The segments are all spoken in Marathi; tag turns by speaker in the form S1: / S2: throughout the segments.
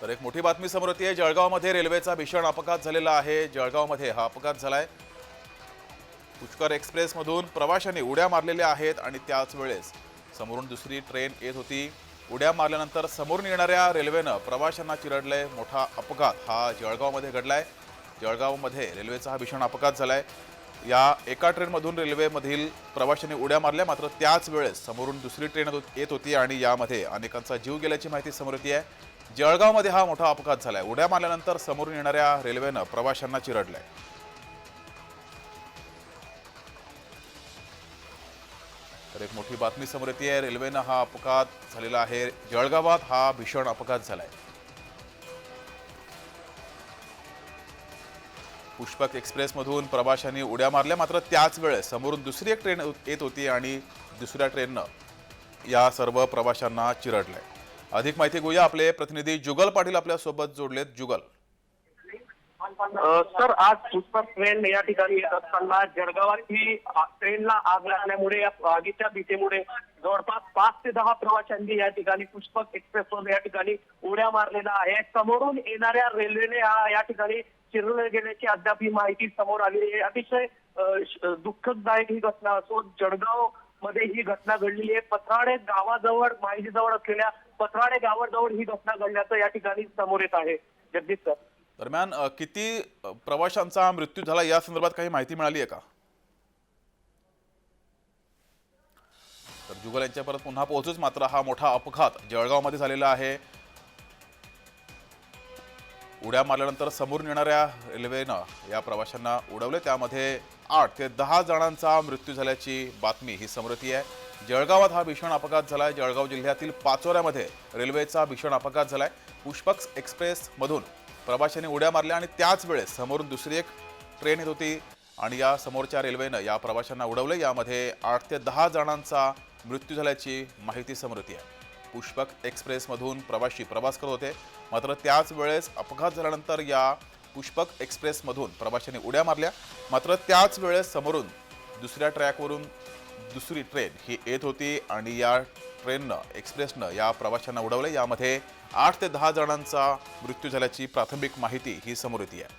S1: तर एक मोठी बातमी समोर येते। जळगावमध्ये रेल्वेचा भीषण अपघात झालेला आहे। जळगावमध्ये हा अपघात झालाय। पुष्कर एक्सप्रेस मधून प्रवाशांनी उड्या मारलेल्या आहेत आणि त्याच वेळेस समोरून दुसरी ट्रेन येत होती। उड्या मारल्यानंतर समोरून येणाऱ्या रेल्वेनं प्रवाशांना चिरडलंय। मोठा अपघात हा जळगावमध्ये घडलाय। जळगावमध्ये रेल्वेचा हा भीषण अपघात झालाय। या एका ट्रेनमधून रेल्वेमधील प्रवाशांनी उड्या मारल्या, मात्र त्याच वेळेस समोरून दुसरी ट्रेन येत होती आणि यामध्ये अनेकांचा जीव गेल्याची माहिती समोर येते आहे। जळगावमध्ये हा मोठा अपघात झालाय। उड्या मारल्यानंतर समोरून येणाऱ्या रेल्वेनं प्रवाशांना चिरडलंय। तर एक मोठी बातमी समोर येते आहे। रेल्वेनं हा अपघात झालेला आहे। जळगावात हा भीषण अपघात झालाय। पुष्पक एक्सप्रेसमधून प्रवाशांनी उड्या मारल्या, मात्र त्याच वेळेस समोरून दुसरी एक ट्रेन येत होती आणि दुसऱ्या ट्रेननं या सर्व प्रवाशांना चिरडलंय। अधिक माहिती घेऊया। आपले प्रतिनिधी जुगल पाटील आपल्या सोबत जोडलेत। जुगल,
S2: सर, आज पुष्पक ट्रेन या ठिकाणी येत असताना जळगावात ही ट्रेनला आग लागल्यामुळे या आगीच्या भीतीमुळे जवळपास 5 ते 10 प्रवाशांनी या ठिकाणी पुष्पक एक्सप्रेसवर या ठिकाणी उड्या मारलेल्या आहे। समोरून येणाऱ्या रेल्वेने या ठिकाणी चिरडले गेल्याची अद्याप ही माहिती समोर आली आहे। अतिशय दुःखदायक ही घटना असून जळगाव मध्ये ही घटना घडलेली आहे। पथराडे गावाजवळ, माहितीजवळ असलेल्या पथराडे गावाजवळ ही घटना घडल्याचं या ठिकाणी समोर येत आहे। जगदीश सर,
S1: दरम्यान किती प्रवाशांचा मृत्यू झाला या संदर्भात काही माहिती मिळाली आहे का? तर जुगल यांच्या परत पुन्हा पोहोचूच, मात्र हा मोठा अपघात जळगावमध्ये झालेला आहे। उड्या मारल्यानंतर समोरून येणाऱ्या रेल्वेनं या प्रवाशांना उडवले। त्यामध्ये 8 ते 10 जणांचा मृत्यू झाल्याची बातमी ही समोर येते आहे। जळगावात हा भीषण अपघात झालाय। जळगाव जिल्ह्यातील पाचोऱ्यामध्ये रेल्वेचा भीषण अपघात झालाय। पुष्पक एक्सप्रेस मधून प्रवाशांनी उड्या मारल्या आणि त्याच वेळेस समोरून दुसरी एक ट्रेन येत होती आणि या समोरच्या रेल्वेनं या प्रवाशांना उडवले। यामध्ये 8 ते 10 जणांचा मृत्यू झाल्याची माहिती समोर येते आहे। पुष्पक एक्सप्रेसमधून प्रवासी प्रवास करत होते, मात्र त्याच वेळेस अपघात झाल्यानंतर या पुष्पक एक्सप्रेसमधून प्रवाशांनी उड्या मारल्या, मात्र त्याच वेळेस समोरून दुसऱ्या ट्रॅकवरून दुसरी ट्रेन ही येत होती आणि या ट्रेननं, एक्सप्रेसनं या प्रवाशांना उडवले। यामध्ये 8 ते 10 जणांचा मृत्यू झाल्याची प्राथमिक माहिती ही समोर येते आहे।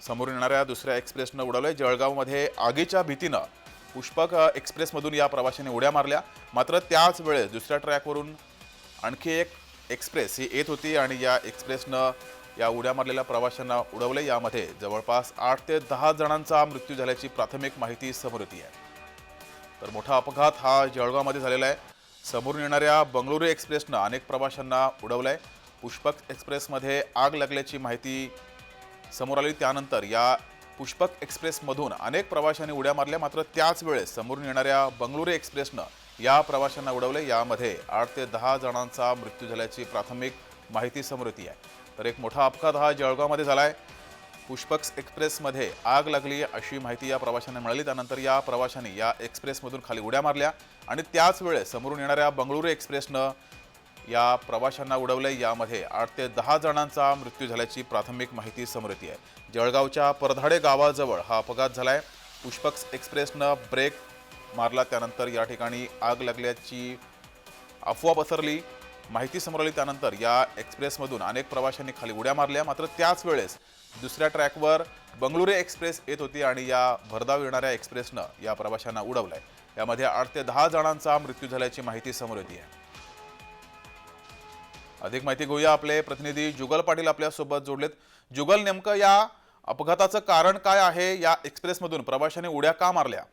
S1: समोरून येणाऱ्या दुसऱ्या एक्सप्रेसनं उडवले। जळगावमध्ये आगीच्या भीतीनं पुष्पक एक्सप्रेसमधून या प्रवाशांनी उड्या मारल्या, मात्र त्याच वेळेस दुसऱ्या ट्रॅकवरून आणखी एक एक्सप्रेस ही येत होती आणि या एक्सप्रेसनं या उड्या मारलेल्या प्रवाशांना उडवले। यामध्ये जवळपास 8 ते 10 जणांचा मृत्यू झाल्याची प्राथमिक माहिती समोर येते आहे। तर मोठा अपघात हा जळगावमध्ये झालेला आहे। समोरून येणाऱ्या बंगळुरू एक्सप्रेसनं अनेक प्रवाशांना उडवलंय। पुष्पक एक्सप्रेसमध्ये आग लागल्याची माहिती समोर आली। त्यानंतर या पुष्पक एक्सप्रेसमधून अनेक प्रवाशांनी उड्या मारल्या, मात्र त्याच वेळेस समोरून येणाऱ्या बंगळुरू एक्सप्रेसनं या प्रवाशांना उडवले। यामध्ये 8 ते 10 जणांचा मृत्यू झाल्याची प्राथमिक माहिती समोर येते आहे। तर एक मोठा अपघात हा जळगावमध्ये झालाय। पुष्पक एक्सप्रेसमध्ये आग लागली अशी माहिती या प्रवाशांना मिळाली। त्यानंतर या प्रवाशांनी या एक्सप्रेसमधून खाली उड्या मारल्या आणि त्याच वेळेस समोरून येणाऱ्या बंगळुरू एक्सप्रेसनं या प्रवाशांना उडवले। यामध्ये 8 ते 10 जणांचा मृत्यू झाल्याची प्राथमिक माहिती समोर येते आहे। जळगावच्या परधाडे गावाजवळ हा अपघात झालाय। पुष्पक एक्सप्रेसनं ब्रेक मारला, त्यानंतर या ठिकाणी आग लागल्याची अफवा पसरली, माहिती समोर आली। त्यानंतर या एक्सप्रेसमधून अनेक प्रवाशांनी खाली उड्या मारल्या, मात्र त्याच वेळेस दुसऱ्या ट्रॅकवर बंगळुरू एक्सप्रेस येत होती आणि या भरधाव येणाऱ्या एक्सप्रेसनं या प्रवाशांना उडवलंय। यामध्ये 8 ते 10 जणांचा मृत्यू झाल्याची माहिती समोर येते आहे। अधिक माहिती घेऊया। आपले प्रतिनिधी जुगल पाटील आपल्या सोबत जोडलेत। जुगल, नेमकं या अपघाताचं कारण काय आहे? या एक्सप्रेसमधून प्रवाशांनी उड्या का मारल्या?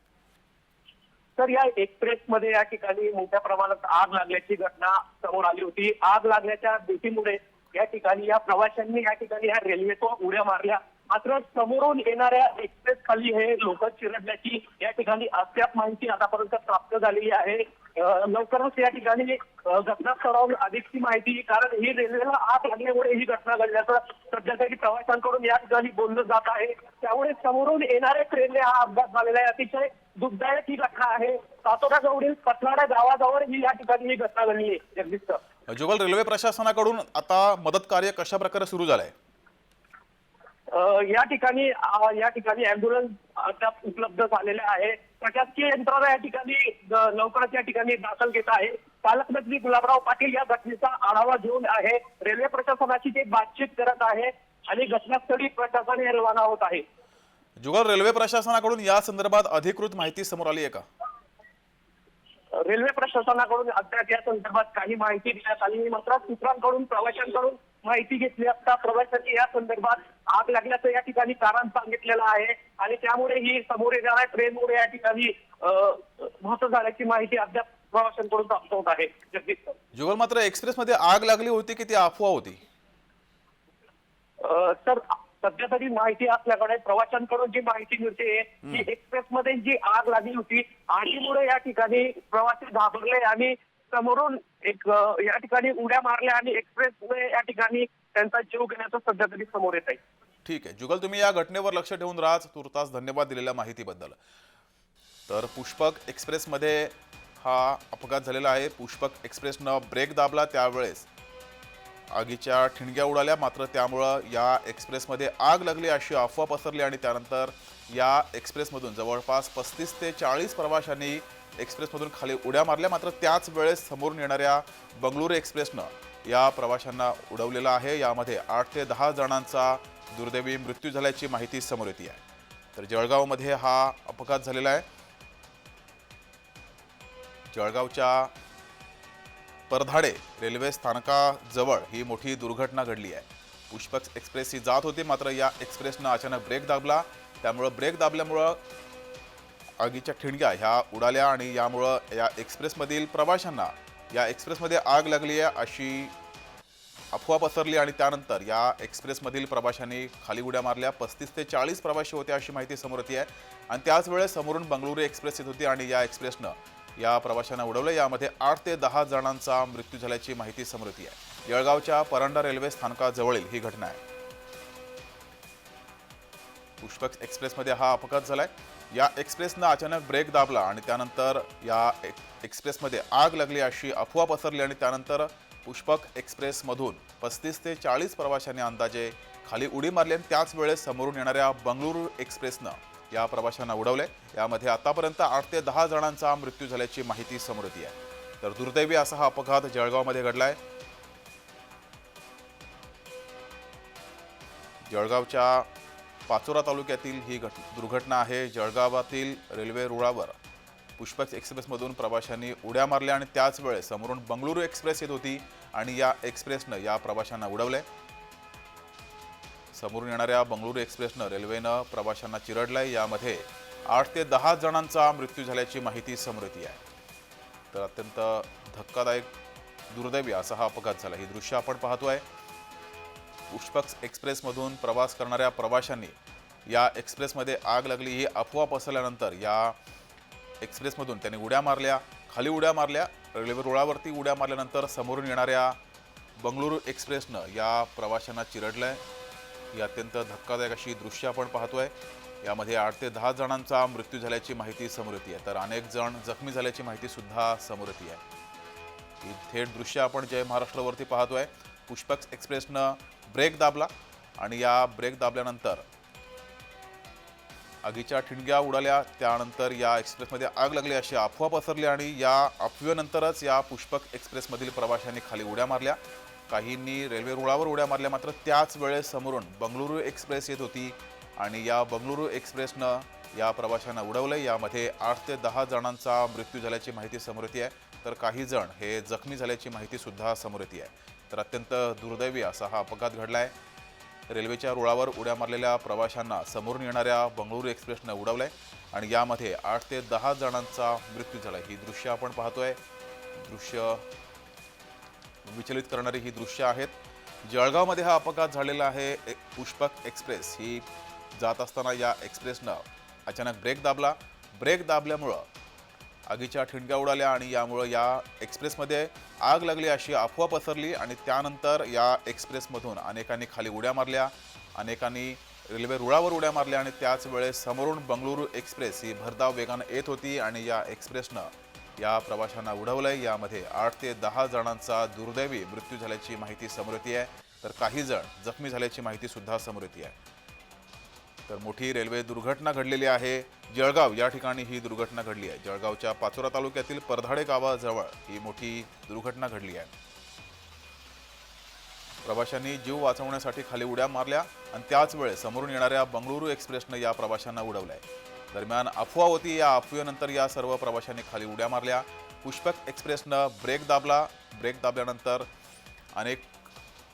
S2: तर या एक्सप्रेसमध्ये या ठिकाणी मोठ्या प्रमाणात आग लागल्याची घटना समोर आली होती। आग लागल्याच्या भीतीमुळे या ठिकाणी या प्रवाशांनी या ठिकाणी या रेल्वेवर उड्या मारल्या, मात्र समोरून येणाऱ्या एक्सप्रेस खाली हे लोक चिरडल्याची या ठिकाणी अद्याप माहिती आतापर्यंत प्राप्त झालेली आहे। लवकरच या ठिकाणी घटनास्थळावर अधिकची माहिती, कारण ही रेल्वेला आग लागल्यामुळे ही घटना घडल्याचं सध्या तरी प्रवाशांकडून या ठिकाणी बोललं जात आहे। त्यामुळे समोरून येणाऱ्या ट्रेनने हा अपघात झालेला आहे। अतिशय दुःखदायक ही घटना आहे। सातोड्याजवळील पथराडा गावाजवळ ही या ठिकाणी ही घटना घडली आहे। जगदीश सर,
S1: जुगल, रेल्वे प्रशासनाकडून आता मदत कार्य कशा प्रकारे सुरू झालंय?
S2: या ठिकाणी अँब्युलन्स अद्याप उपलब्ध झालेले आहे। प्रशासकीय यंत्रणा या ठिकाणी लवकरच या ठिकाणी दाखल घेत आहे। पालकमंत्री गुलाबराव पाटील या घटनेचा आढावा घेऊन आहे. रेल्वे प्रशासनाची ते बातचीत करत आहे आणि घटनास्थळी प्रशासन हे रवाना होत आहे.
S1: जुगल, रेल्वे प्रशासनाकडून या संदर्भात अधिकृत माहिती समोर आली आहे का?
S2: रेल्वे प्रशासनाकडून अद्याप या संदर्भात काही माहिती देण्यात आली नाही. मात्र सूत्रांकडून प्रवाशांकडून माहिती घेतली असता प्रवाशांनी या संदर्भात आग लागल्याचं या ठिकाणी कारण सांगितलेलं आहे आणि त्यामुळे ही समोर येणाऱ्या ट्रेनमुळे या ठिकाणी महत्व झाल्याची माहिती अद्याप प्रवाशांकडून प्राप्त होत आहे. जगदीश सर,
S1: जुगल, मात्र एक्सप्रेसमध्ये आग लागली होती की ती अफवा होती?
S2: तर सध्या तरी माहिती असल्याकडे प्रवाशांकडून जी माहिती मिळते की एक्सप्रेसमध्ये जी आग लागली होती, आगीमुळे या ठिकाणी प्रवासी घाबरले आणि समोरून एक या ठिकाणी उड्या मारल्या आणि एक्सप्रेसमुळे या ठिकाणी त्यांचा जीव घेण्याचं सध्या तरी समोर येत आहे.
S1: ठीक आहे जुगल, तुम्ही या घटनेवर लक्ष ठेवून राहा. तुर्तास धन्यवाद दिलेल्या माहितीबद्दल. तर पुष्पक एक्सप्रेसमध्ये हा अपघात झालेला आहे. पुष्पक एक्सप्रेसनं ब्रेक दाबला, त्यावेळेस आगीच्या ठिणग्या उडाल्या. मात्र त्यामुळं या एक्सप्रेसमध्ये आग लागली अशी अफवा पसरली आणि त्यानंतर या एक्सप्रेसमधून जवळपास 35 ते 40 प्रवाशांनी एक्सप्रेसमधून खाली उड्या मारल्या. मात्र त्याच वेळेस समोरून येणाऱ्या बंगळुरू एक्सप्रेसनं या प्रवाशांना उडवलेलं आहे. यामध्ये 8 ते 10 जणांचा दुर्दैवी मृत्यू झाल्याची माहिती समोर येते आहे. तर जळगावमध्ये हा अपघात झालेला आहे. जळगावच्या परधाडे रेल्वे स्थानकाजवळ ही मोठी दुर्घटना घडली आहे. पुष्पक एक्सप्रेस ही जात होती, मात्र या एक्सप्रेसनं अचानक ब्रेक दाबला. त्यामुळं ब्रेक दाबल्यामुळं आगीच्या ठिणग्या ह्या उडाल्या आणि यामुळं या एक्सप्रेसमधील प्रवाशांना या एक्सप्रेसमध्ये आग लागली आहे अशी अफवा पसरली आणि त्यानंतर या एक्सप्रेसमधील प्रवाशांनी खाली उड्या मारल्या. 35 ते 40 प्रवासी होते अशी माहिती समोर येते आहे. आणि त्याच वेळेस समोरून बंगळुरू एक्सप्रेस येत होती आणि या एक्सप्रेसनं या प्रवाशांना उडवलं. यामध्ये 8 ते 10 जणांचा मृत्यू झाल्याची माहिती समोर येते आहे. जळगावच्या परंडा रेल्वे स्थानकाजवळील ही घटना आहे. पुष्पक एक्सप्रेसमध्ये हा अपघात झालाय. या एक्सप्रेसनं अचानक ब्रेक दाबला आणि त्यानंतर या एक्सप्रेसमध्ये आग लागली अशी अफवा पसरली आणि त्यानंतर पुष्पक एक्सप्रेसमधून 35 ते 40 प्रवाशांनी अंदाजे खाली उडी मारली आणि त्याच वेळेस समोरून येणाऱ्या बंगळुरू एक्सप्रेसनं या प्रवाशांना उडवले. यामध्ये आतापर्यंत 8 ते 10 जणांचा मृत्यू झाल्याची माहिती समोर येते आहे. तर दुर्दैवी असा हा अपघात जळगावमध्ये घडलाय. जळगावच्या पाचोरा तालुक्यातील ही दुर्घटना आहे. जळगावातील रेल्वे रुळावर पुष्पक एक्सप्रेसमधून प्रवाशांनी उड्या मारल्या आणि त्याच वेळेस समोरून बंगळुरू एक्सप्रेस येत होती आणि या एक्सप्रेसनं या प्रवाशांना उडवले. समोरून येणाऱ्या बंगळुरू एक्सप्रेसनं रेल्वेनं प्रवाशांना चिरडलंय. यामध्ये 8 ते 10 जणांचा मृत्यू झाल्याची माहिती समोर येते आहे. तर अत्यंत धक्कादायक दुर्दैवी असा हा अपघात झाला. ही दृश्य आपण पाहतोय. पुष्पक एक्सप्रेसमधून प्रवास करणाऱ्या प्रवाशांनी या एक्सप्रेसमध्ये आग लागली ही अफवा पसरल्यानंतर या एक्सप्रेसमधून त्यांनी उड्या मारल्या, खाली उड्या मारल्या. रेल्वे रुळावरती उड्या मारल्यानंतर समोरून येणाऱ्या बंगळुरू एक्सप्रेसनं या प्रवाशांना चिरडलंय. ही अत्यंत धक्कादायक अशी दृश्य आपण पाहतोय. यामध्ये 8 ते 10 जणांचा मृत्यू झाल्याची माहिती समोर येते आहे. तर अनेक जण जखमी झाल्याची माहिती सुद्धा समोर येते आहे. ही थेट दृश्य आपण जय महाराष्ट्रावरती पाहतोय. पुष्पक एक्सप्रेसनं ब्रेक दाबला आणि या ब्रेक दाबल्यानंतर आगीच्या ठिणग्या उडाल्या. त्यानंतर या एक्सप्रेसमध्ये आग लागली अशी अफवा पसरली आणि या अफवेनंतरच या पुष्पक एक्सप्रेसमधील प्रवाशांनी खाली उड्या मारल्या. काहींनी रेल्वे रुळावर उड्या मारल्या. मात्र त्याच वेळेस समोरून बंगळुरू एक्सप्रेस येत होती आणि या बंगळुरू एक्सप्रेसनं या प्रवाशांना उडवलं. यामध्ये 8 ते 10 जणांचा मृत्यू झाल्याची माहिती समोर येते आहे. तर काही जण हे जखमी झाल्याची माहिती सुद्धा समोर येते आहे. तर अत्यंत दुर्दैवी असा हा अपघात घडला आहे. रेल्वेच्या रुळावर उड्या मारलेल्या प्रवाशांना समोरून येणाऱ्या बंगळुरू एक्सप्रेसनं उडवलंय आणि यामध्ये 8 ते 10 जणांचा मृत्यू झाला. ही दृश्य आपण पाहतोय. दृश्य विचलित करणारी ही दृश्य आहेत. जळगावमध्ये हा अपघात झालेला आहे. पुष्पक एक्सप्रेस ही जात असताना या एक्सप्रेसनं अचानक ब्रेक दाबला. ब्रेक दाबल्यामुळं आगीच्या ठिणग्या उडाल्या आणि यामुळं या एक्सप्रेसमध्ये आग लागली अशी अफवा पसरली आणि त्यानंतर या एक्सप्रेसमधून अनेकांनी खाली उड्या मारल्या, अनेकांनी रेल्वे रुळावर उड्या मारल्या आणि त्याच वेळेस समोरून बंगळुरू एक्सप्रेस ही भरधाव वेगानं येत होती आणि या एक्सप्रेसनं या प्रवाशांना उडवलंय. यामध्ये 8 ते 10 जणांचा दुर्दैवी मृत्यू झाल्याची माहिती समोर येते आहे. तर काही जण जखमी झाल्याची माहिती सुद्धा समोर येते आहे. तर मोठी रेल्वे दुर्घटना घडलेली आहे जळगाव या ठिकाणी ही दुर्घटना घडली आहे। जळगावच्या पाचोरा तालुक्यातील परधाडे गावाजवळ ही मोठी दुर्घटना घडली आहे। प्रवाशांनी जीव वाचवण्यासाठी खाली उड्या मारल्या आणि त्याच वेळेस समोरून येणाऱ्या बंगळुरू एक्सप्रेसने या प्रवाशांना उडवलंय। दरम्यान अफवा होती, या अफवेनंतर या सर्व प्रवाशांनी खाली उड्या मारल्या। पुष्पक एक्सप्रेसनं ब्रेक दाबला, ब्रेक दाबल्यानंतर अनेक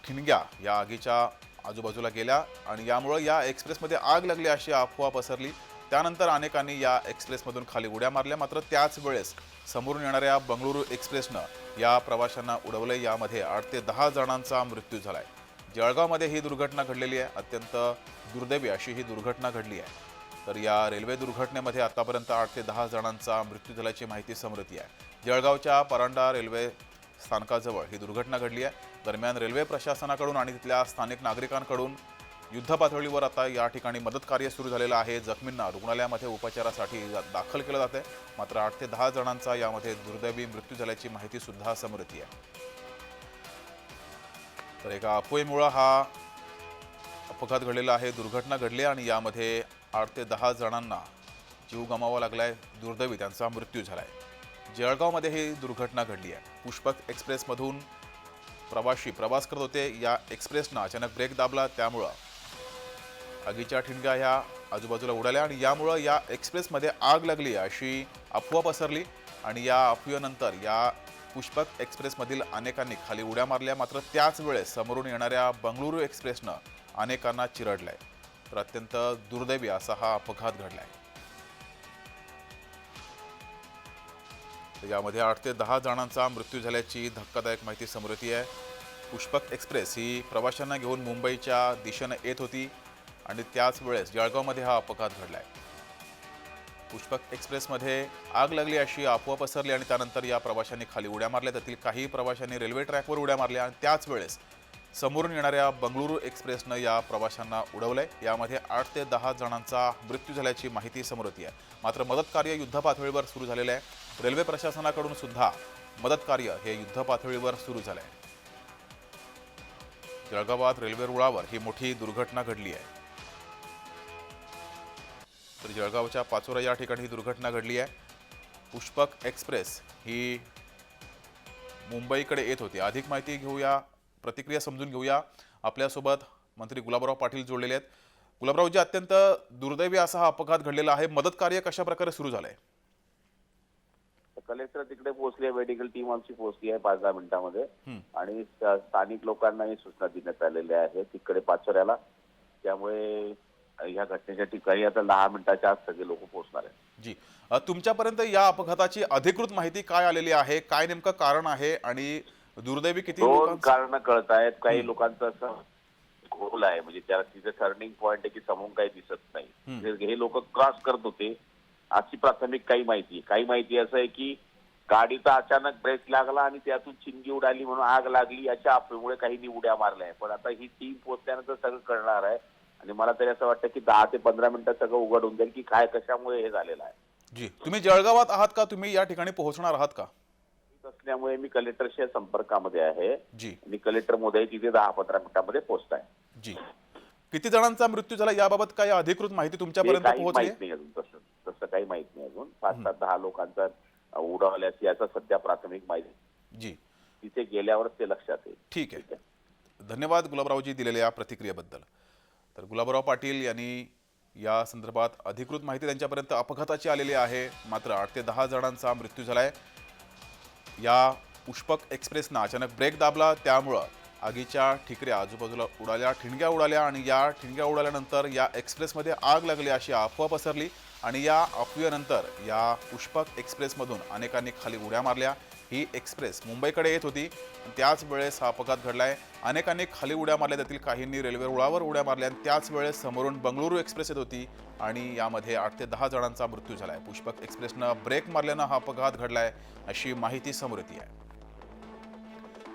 S1: ठिणग्या या आगीच्या आजूबाजूला गेल्या आणि यामुळे या एक्सप्रेसमध्ये आग लागली अशी अफवा पसरली। त्यानंतर अनेकांनी या एक्सप्रेसमधून खाली उड्या मारल्या, मात्र त्याच वेळेस समोरून येणाऱ्या बंगळुरू एक्सप्रेसनं या प्रवाशांना उडवले। यामध्ये 8 ते 10 जणांचा मृत्यू झालाय। जळगावमध्ये ही दुर्घटना घडलेली आहे। अत्यंत दुर्दैवी अशी ही दुर्घटना घडली आहे। तर या रेल्वे दुर्घटनेमध्ये आतापर्यंत 8 ते 10 जणांचा मृत्यू झाल्याची माहिती समोर येते आहे। जळगावच्या परांडा रेल्वे स्थानकाजवळ ही दुर्घटना घडली आहे। दरम्यान रेल्वे प्रशासनाकडून आणि तिथल्या स्थानिक नागरिकांकडून युद्धपातळीवर आता या ठिकाणी मदत कार्य सुरू झालेलं आहे। जखमींना रुग्णालयामध्ये उपचारासाठी दाखल केलं जाते, मात्र 8 ते 10 जणांचा यामध्ये दुर्दैवी मृत्यू झाल्याची माहिती सुद्धा समोर येते आहे। तर एका अफवेमुळे हा अपघात घडलेला आहे, दुर्घटना घडली आणि यामध्ये 8 ते 10 जणांना जीव गमावा लागलाय, दुर्दैवी त्यांचा मृत्यू झालाय। जळगावमध्ये ही दुर्घटना घडली आहे। पुष्पक एक्सप्रेसमधून प्रवासी प्रवास करत होते। या एक्सप्रेसनं अचानक ब्रेक दाबला, त्यामुळं आगीच्या ठिणग्या ह्या आजूबाजूला उडाल्या आणि यामुळं या एक्सप्रेसमध्ये आग लागली अशी अफवा पसरली आणि या अफवेनंतर या पुष्पक एक्सप्रेसमधील अनेकांनी खाली उड्या मारल्या, मात्र त्याच वेळेस समोरून येणाऱ्या बंगळुरू एक्सप्रेसनं अनेकांना चिरडलंय। तर अत्यंत दुर्दैवी असा हा अपघात घडलाय। यामध्ये 8 ते 10 जणांचा मृत्यू झाल्याची धक्कादायक माहिती समोर येते आहे। पुष्पक एक्सप्रेस ही प्रवाशांना घेऊन मुंबईच्या दिशेने येत होती आणि त्याच वेळेस जळगावमध्ये हा अपघात घडलाय। पुष्पक एक्सप्रेसमध्ये आग लागली अशी अफवा पसरली आणि त्यानंतर या प्रवाशांनी खाली उड्या मारल्या। त्यातील काही प्रवाशांनी रेल्वे ट्रॅकवर उड्या मारल्या आणि त्याच वेळेस समोरून येणाऱ्या बंगळुरू एक्सप्रेसनं या प्रवाशांना उडवलंय। यामध्ये 8 ते 10 जणांचा मृत्यू झाल्याची माहिती समोर येते आहे। मात्र मदत कार्य युद्धपातळीवर सुरू झालेलं आहे। रेल्वे प्रशासनाकडून सुद्धा मदत कार्य हे युद्धपातळीवर सुरू झालंय। जळगावात रेल्वे रुळावर ही मोठी दुर्घटना घडली आहे। तर जळगावच्या पाचोरा या ठिकाणी ही दुर्घटना घडली आहे। पुष्पक एक्सप्रेस ही मुंबईकडे येत होती। अधिक माहिती घेऊया, प्रतिक्रिया समजून घेऊया। आपल्यासोबत मंत्री गुलाबराव पाटील जोडलेले आहेत। गुलाबरावजी, अत्यंत दुर्दैवी असा हा अपघात घडलेला आहे, मदत कार्य कशा प्रकारे सुरू झालंय?
S3: कलेक्टर तिकडे पोहोचले, मेडिकल टीम आमची पोहोचली आहे 5-10 मिनिटांमध्ये आणि स्थानिक लोकांनाही सूचना देण्यात आलेल्या आहेत तिकडे पाचोऱ्याला। त्यामुळे या घटनेच्या ठिकाणी आता 10 मिनिटाच्या आत सगळे लोक पोहोचणार आहेत।
S1: जी, तुमच्यापर्यंत या अपघाताची अधिकृत माहिती काय आलेली आहे? काय नेमकं कारण आहे आणि दुर्दैवी किती
S3: दोन कारण कळत आहेत। काही लोकांचं असं गोल आहे, म्हणजे त्याला तिथे टर्निंग पॉइंट आहे की समोर काही दिसत नाही, हे लोक क्रॉस करत होते अशी प्राथमिक काही माहिती असं आहे की गाडीचा अचानक ब्रेक लागला आणि त्यातून चिंगी उडाली म्हणून आग लागली याच्या अफवेमुळे काहींनी उड्या मारल्या आहे। पण आता ही टीम पोहोचल्यानंतर सगळं कळणार आहे आणि मला तरी असं वाटतं की 10 ते 15 मिनिटात सगळं उघड होऊन जाईल की काय कशामुळे हे झालेलं आहे।
S1: जी, तुम्ही जळगावात आहात का? तुम्ही या ठिकाणी पोहोचणार आहात का?
S3: असल्यामुळे मी कलेक्टरशी संपर्कामध्ये आहे
S1: जी,
S3: आणि कलेक्टर मोदी तिथे 10-15 मिनिटांमध्ये पोहोचत आहे।
S1: जी, किती जणांचा मृत्यू झाला याबाबत काय अधिकृत माहिती तुमच्यापर्यंत पोहोचली?
S3: नाही अजून, तसं काही माहित नाही अजून। 5-10 लोकांचा उडवल्याची याचा सध्या प्राथमिक माहिती
S1: जी,
S3: तिथे गेल्यावरच ते लक्षात येईल।
S1: ठीक आहे, धन्यवाद गुलाबरावजी दिलेल्या प्रतिक्रियेबद्दल। तर गुलाबराव पाटील यांनी या संदर्भात अधिकृत माहिती त्यांच्यापर्यंत अपघाताची आलेली आहे, मात्र 8 ते 10 जणांचा मृत्यू झालाय। या पुष्पक एक्सप्रेसनं अचानक ब्रेक दाबला, त्यामुळं आगीच्या ठिकऱ्या आजूबाजूला उडाल्या, ठिणग्या उडाल्या आणि या ठिणग्या उडाल्यानंतर या एक्सप्रेसमध्ये आग लागली अशी अफवा पसरली आणि या अफवेनंतर या पुष्पक एक्सप्रेसमधून अनेकांनी खाली उड्या मारल्या। ही एक्सप्रेस मुंबईकडे येत होती, त्याच वेळेस हा अपघात घडलाय। अनेकांनी खाली उड्या मारल्या, त्यातील काहींनी रेल्वे रुळावर उड्या मारल्या आणि त्याच वेळेस समोरून बंगळुरू एक्सप्रेस येत होती आणि यामध्ये 8 ते 10 जणांचा मृत्यू झालाय। पुष्पक एक्सप्रेसनं ब्रेक मारल्यानं हा अपघात घडलाय अशी माहिती समोर येते आहे।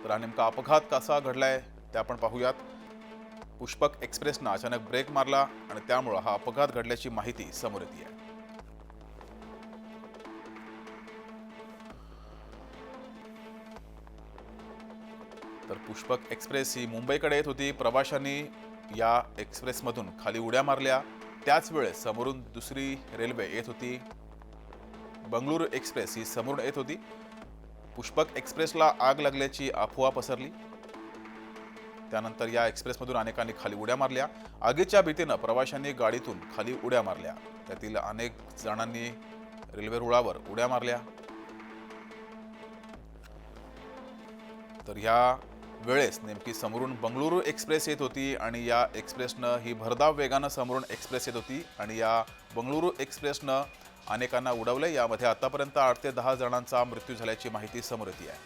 S1: तर हा नेमका अपघात कसा घडलाय ते आपण पाहूयात। पुष्पक एक्सप्रेसनं अचानक ब्रेक मारला आणि त्यामुळे हा अपघात घडल्याची माहिती समोर येते आहे। तर पुष्पक एक्सप्रेस ही मुंबईकडे येत होती। प्रवाशांनी या एक्सप्रेसमधून खाली उड्या मारल्या त्याच वेळेस समोरून दुसरी रेल्वे येत होती, बंगळुरू एक्सप्रेस ही समोरून येत होती. पुष्पक एक्सप्रेसला आग लागल्याची अफवा पसरली. त्यानंतर या एक्सप्रेसमधून अनेकांनी खाली उड्या मारल्या. आगीच्या भीतीनं प्रवाशांनी गाडीतून खाली उड्या मारल्या. त्यातील अनेक जणांनी रेल्वे रुळावर उड्या मारल्या. तर या वेळेस नेमकी समोरून बंगळुरू एक्सप्रेस येत होती आणि या एक्सप्रेसनं ही भरधाव वेगानं समोरून एक्सप्रेस येत होती आणि या बंगळुरू एक्सप्रेसनं अनेकांना उडवले. यामध्ये आतापर्यंत 8 ते 10 जणांचा मृत्यू झाल्याची माहिती समोर येते आहे.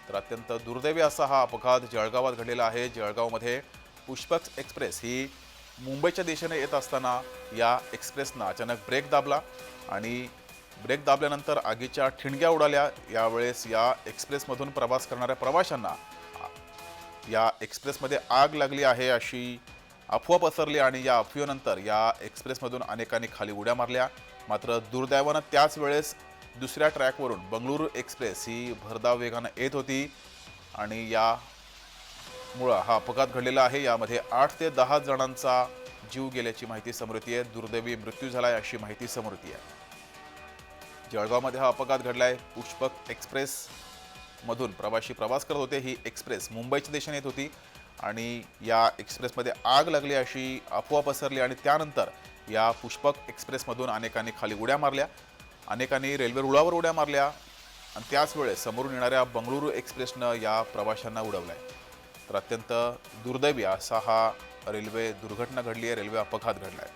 S1: तर अत्यंत दुर्दैवी असा हा अपघात जळगावात घडलेला आहे. जळगावमध्ये पुष्पक एक्सप्रेस ही मुंबईच्या दिशेने येत असताना या एक्सप्रेसनं अचानक ब्रेक दाबला आणि ब्रेक दाबल्यानंतर आगीच्या ठिणग्या उडाल्या. यावेळेस या एक्सप्रेसमधून प्रवास करणाऱ्या प्रवाशांना या एक्सप्रेसमध्ये आग लागली आहे अशी अफवा पसरली आणि या अफवेनंतर या एक्सप्रेसमधून अनेकांनी खाली उड्या मारल्या. मात्र दुर्दैवानं त्याच वेळेस दुसऱ्या ट्रॅकवरून बंगळुरू एक्सप्रेस ही भरधाव वेगानं येत होती आणि यामुळं हा अपघात घडलेला आहे. यामध्ये 8 ते 10 जणांचा जीव गेल्याची माहिती समोर येते. दुर्दैवी मृत्यू झालाय अशी माहिती समोर येते. जळगावमध्ये हा अपघात घडलाय. पुष्पक एक्सप्रेस मधून प्रवासी प्रवास करत होते. ही एक्सप्रेस मुंबईच्या दिशेने येत होती आणि या एक्सप्रेसमध्ये आग लागली अशी अफवा पसरली आणि त्यानंतर या पुष्पक एक्सप्रेसमधून अनेकांनी खाली उड्या मारल्या. अनेकांनी रेल्वे रुळावर उड्या मारल्या आणि त्याच वेळेस समोरून येणाऱ्या बंगळुरू एक्सप्रेसनं या प्रवाशांना उडवलंय. तर अत्यंत दुर्दैवी असा हा रेल्वे दुर्घटना घडली आहे, रेल्वे अपघात घडलाय.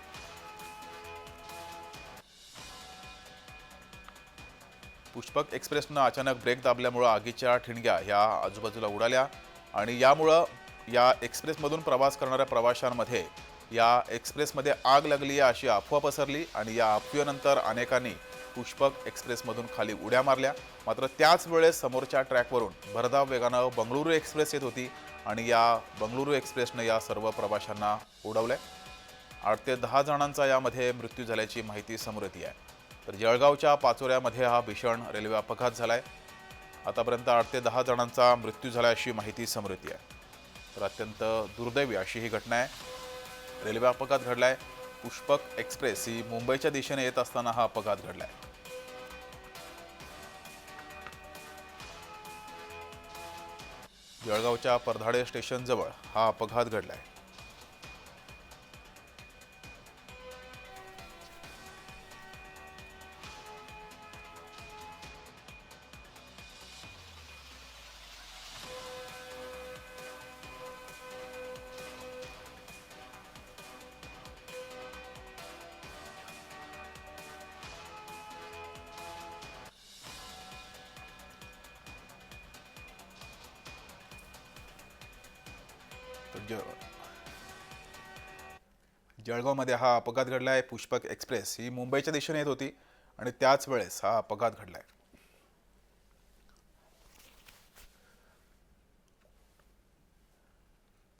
S1: पुष्पक एक्सप्रेसनं अचानक ब्रेक दाबल्यामुळं आगीच्या ठिणग्या ह्या आजूबाजूला उडाल्या आणि यामुळं या एक्सप्रेसमधून प्रवास करणाऱ्या प्रवाशांमध्ये या एक्सप्रेसमध्ये आग लागली आहे अशी अफवा पसरली आणि या अफवेनंतर अनेकांनी पुष्पक एक्सप्रेसमधून खाली उड्या मारल्या. मात्र त्याच वेळेस समोरच्या ट्रॅकवरून भरधाव वेगानं बंगळुरू एक्सप्रेस येत होती आणि या बंगळुरू एक्सप्रेसनं या सर्व प्रवाशांना उडवलंय. 8 ते 10 जणांचा यामध्ये मृत्यू झाल्याची माहिती समोर येते आहे. तर जळगावच्या पाचोऱ्यामध्ये हा भीषण रेल्वे अपघात झालाय. आतापर्यंत 8 ते 10 जणांचा मृत्यू झाला अशी माहिती समोर येते आहे. तर अत्यंत दुर्दैवी अशी ही घटना आहे. रेल्वे अपघात घडलाय. पुष्पक एक्सप्रेस ही मुंबईच्या दिशेने येत असताना हा अपघात घडलाय. जळगावच्या परधाडे स्टेशन जवळ हा अपघात घडलाय. जळगावमध्ये हा अपघात घडलाय. पुष्पक एक्सप्रेस ही मुंबईच्या दिशेने येत होती आणि त्याच वेळेस हा अपघात घडलाय.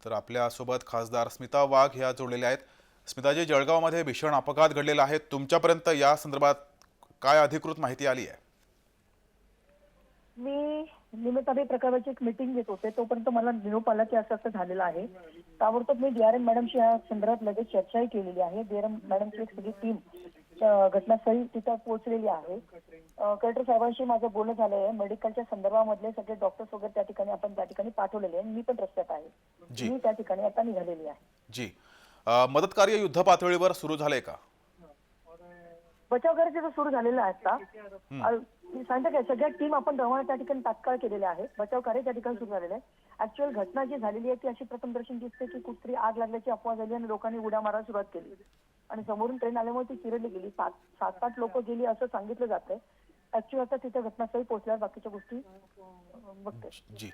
S1: तर आपल्यासोबत खासदार स्मिता वाघ ह्या जोडलेल्या आहेत. स्मिताजी, जळगावमध्ये भीषण अपघात घडलेला आहे. तुमच्यापर्यंत या संदर्भात काय अधिकृत माहिती आली आहे?
S4: मी निमित्ताने प्रकारची एक मीटिंग घेत होते, तोपर्यंत मला निरोप आला की असं असं झालेलं आहे. ताबडतोब मी डीआरएम मॅडमशी या संदर्भात लगेच चर्चाही केलेली आहे. डीआरएम मॅडमची एक सगळी टीम घटनास्थळी तिथं पोहोचलेली आहे. कलेक्टर साहेबांशी माझं बोलणं झालं आहे. मेडिकलच्या संदर्भामधले सगळे डॉक्टर्स वगैरे आपण त्या ठिकाणी पाठवलेले आहे. मी पण रस्त्यात आहे. मी त्या ठिकाणी आता निघालेली आहे.
S1: जी, मदत कार्य युद्ध पातळीवर सुरू झालंय का?
S4: बचाव कार्य सुरू झालेलं आहे आता. सांगता काय, सगळ्या टीम आपण रवाना त्या ठिकाणी तात्काळ केलेल्या आहेत. बचाव कार्य त्या ठिकाणी सुरू झालेलं आहे. ऍक्च्युअल घटना जी झालेली आहे ती अशी प्रथमदर्शन दिसते की कुठतरी आग लागल्याची अफवा झाली आणि लोकांनी उड्या मारायला सुरुवात केली आणि समोरून ट्रेन आल्यामुळे ती चिरडली गेली. 7-8 लोक गेली असं सांगितलं जातंय. ऍक्च्युअली आता तिथे घटनास्थळी पोहोचल्यावर बाकीच्या गोष्टी बघते.
S1: जी,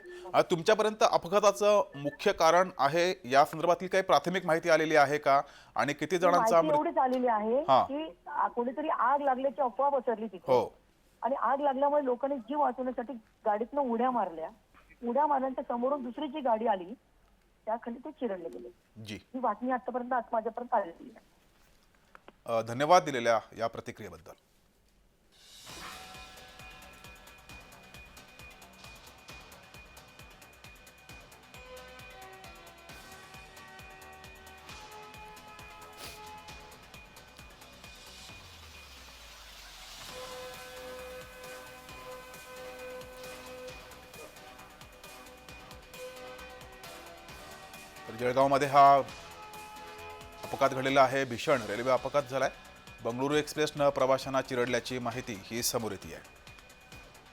S1: तुमच्यापर्यंत अपघाताचं मुख्य कारण आहे या संदर्भातील काही प्राथमिक माहिती आलेली आहे का? आणि किती जणांचा
S4: माहिती एवढीच आलेली आहे की कोणीतरी आग लागल्याची अफवा पसरली तिथे.
S1: हो.
S4: आणि आग लागल्यामुळे लोकांनी जीव वाचवण्यासाठी गाडीतनं उड्या मारल्या. उड्या मारल्यानंतर समोरून दुसरी जी गाडी आली त्याखाली ते चिरडले गेले.
S1: जी,
S4: ही बातमी आतापर्यंत माझ्यापर्यंत आलेली आहे.
S1: धन्यवाद दिलेल्या या प्रतिक्रियेबद्दल. तर जळगावमध्ये हा अपघात घडलेला आहे, भीषण रेल्वे अपघात झालाय। बंगळुरू एक्सप्रेसनं प्रवाशांना चिरडल्याची माहिती ही समोर येते आहे।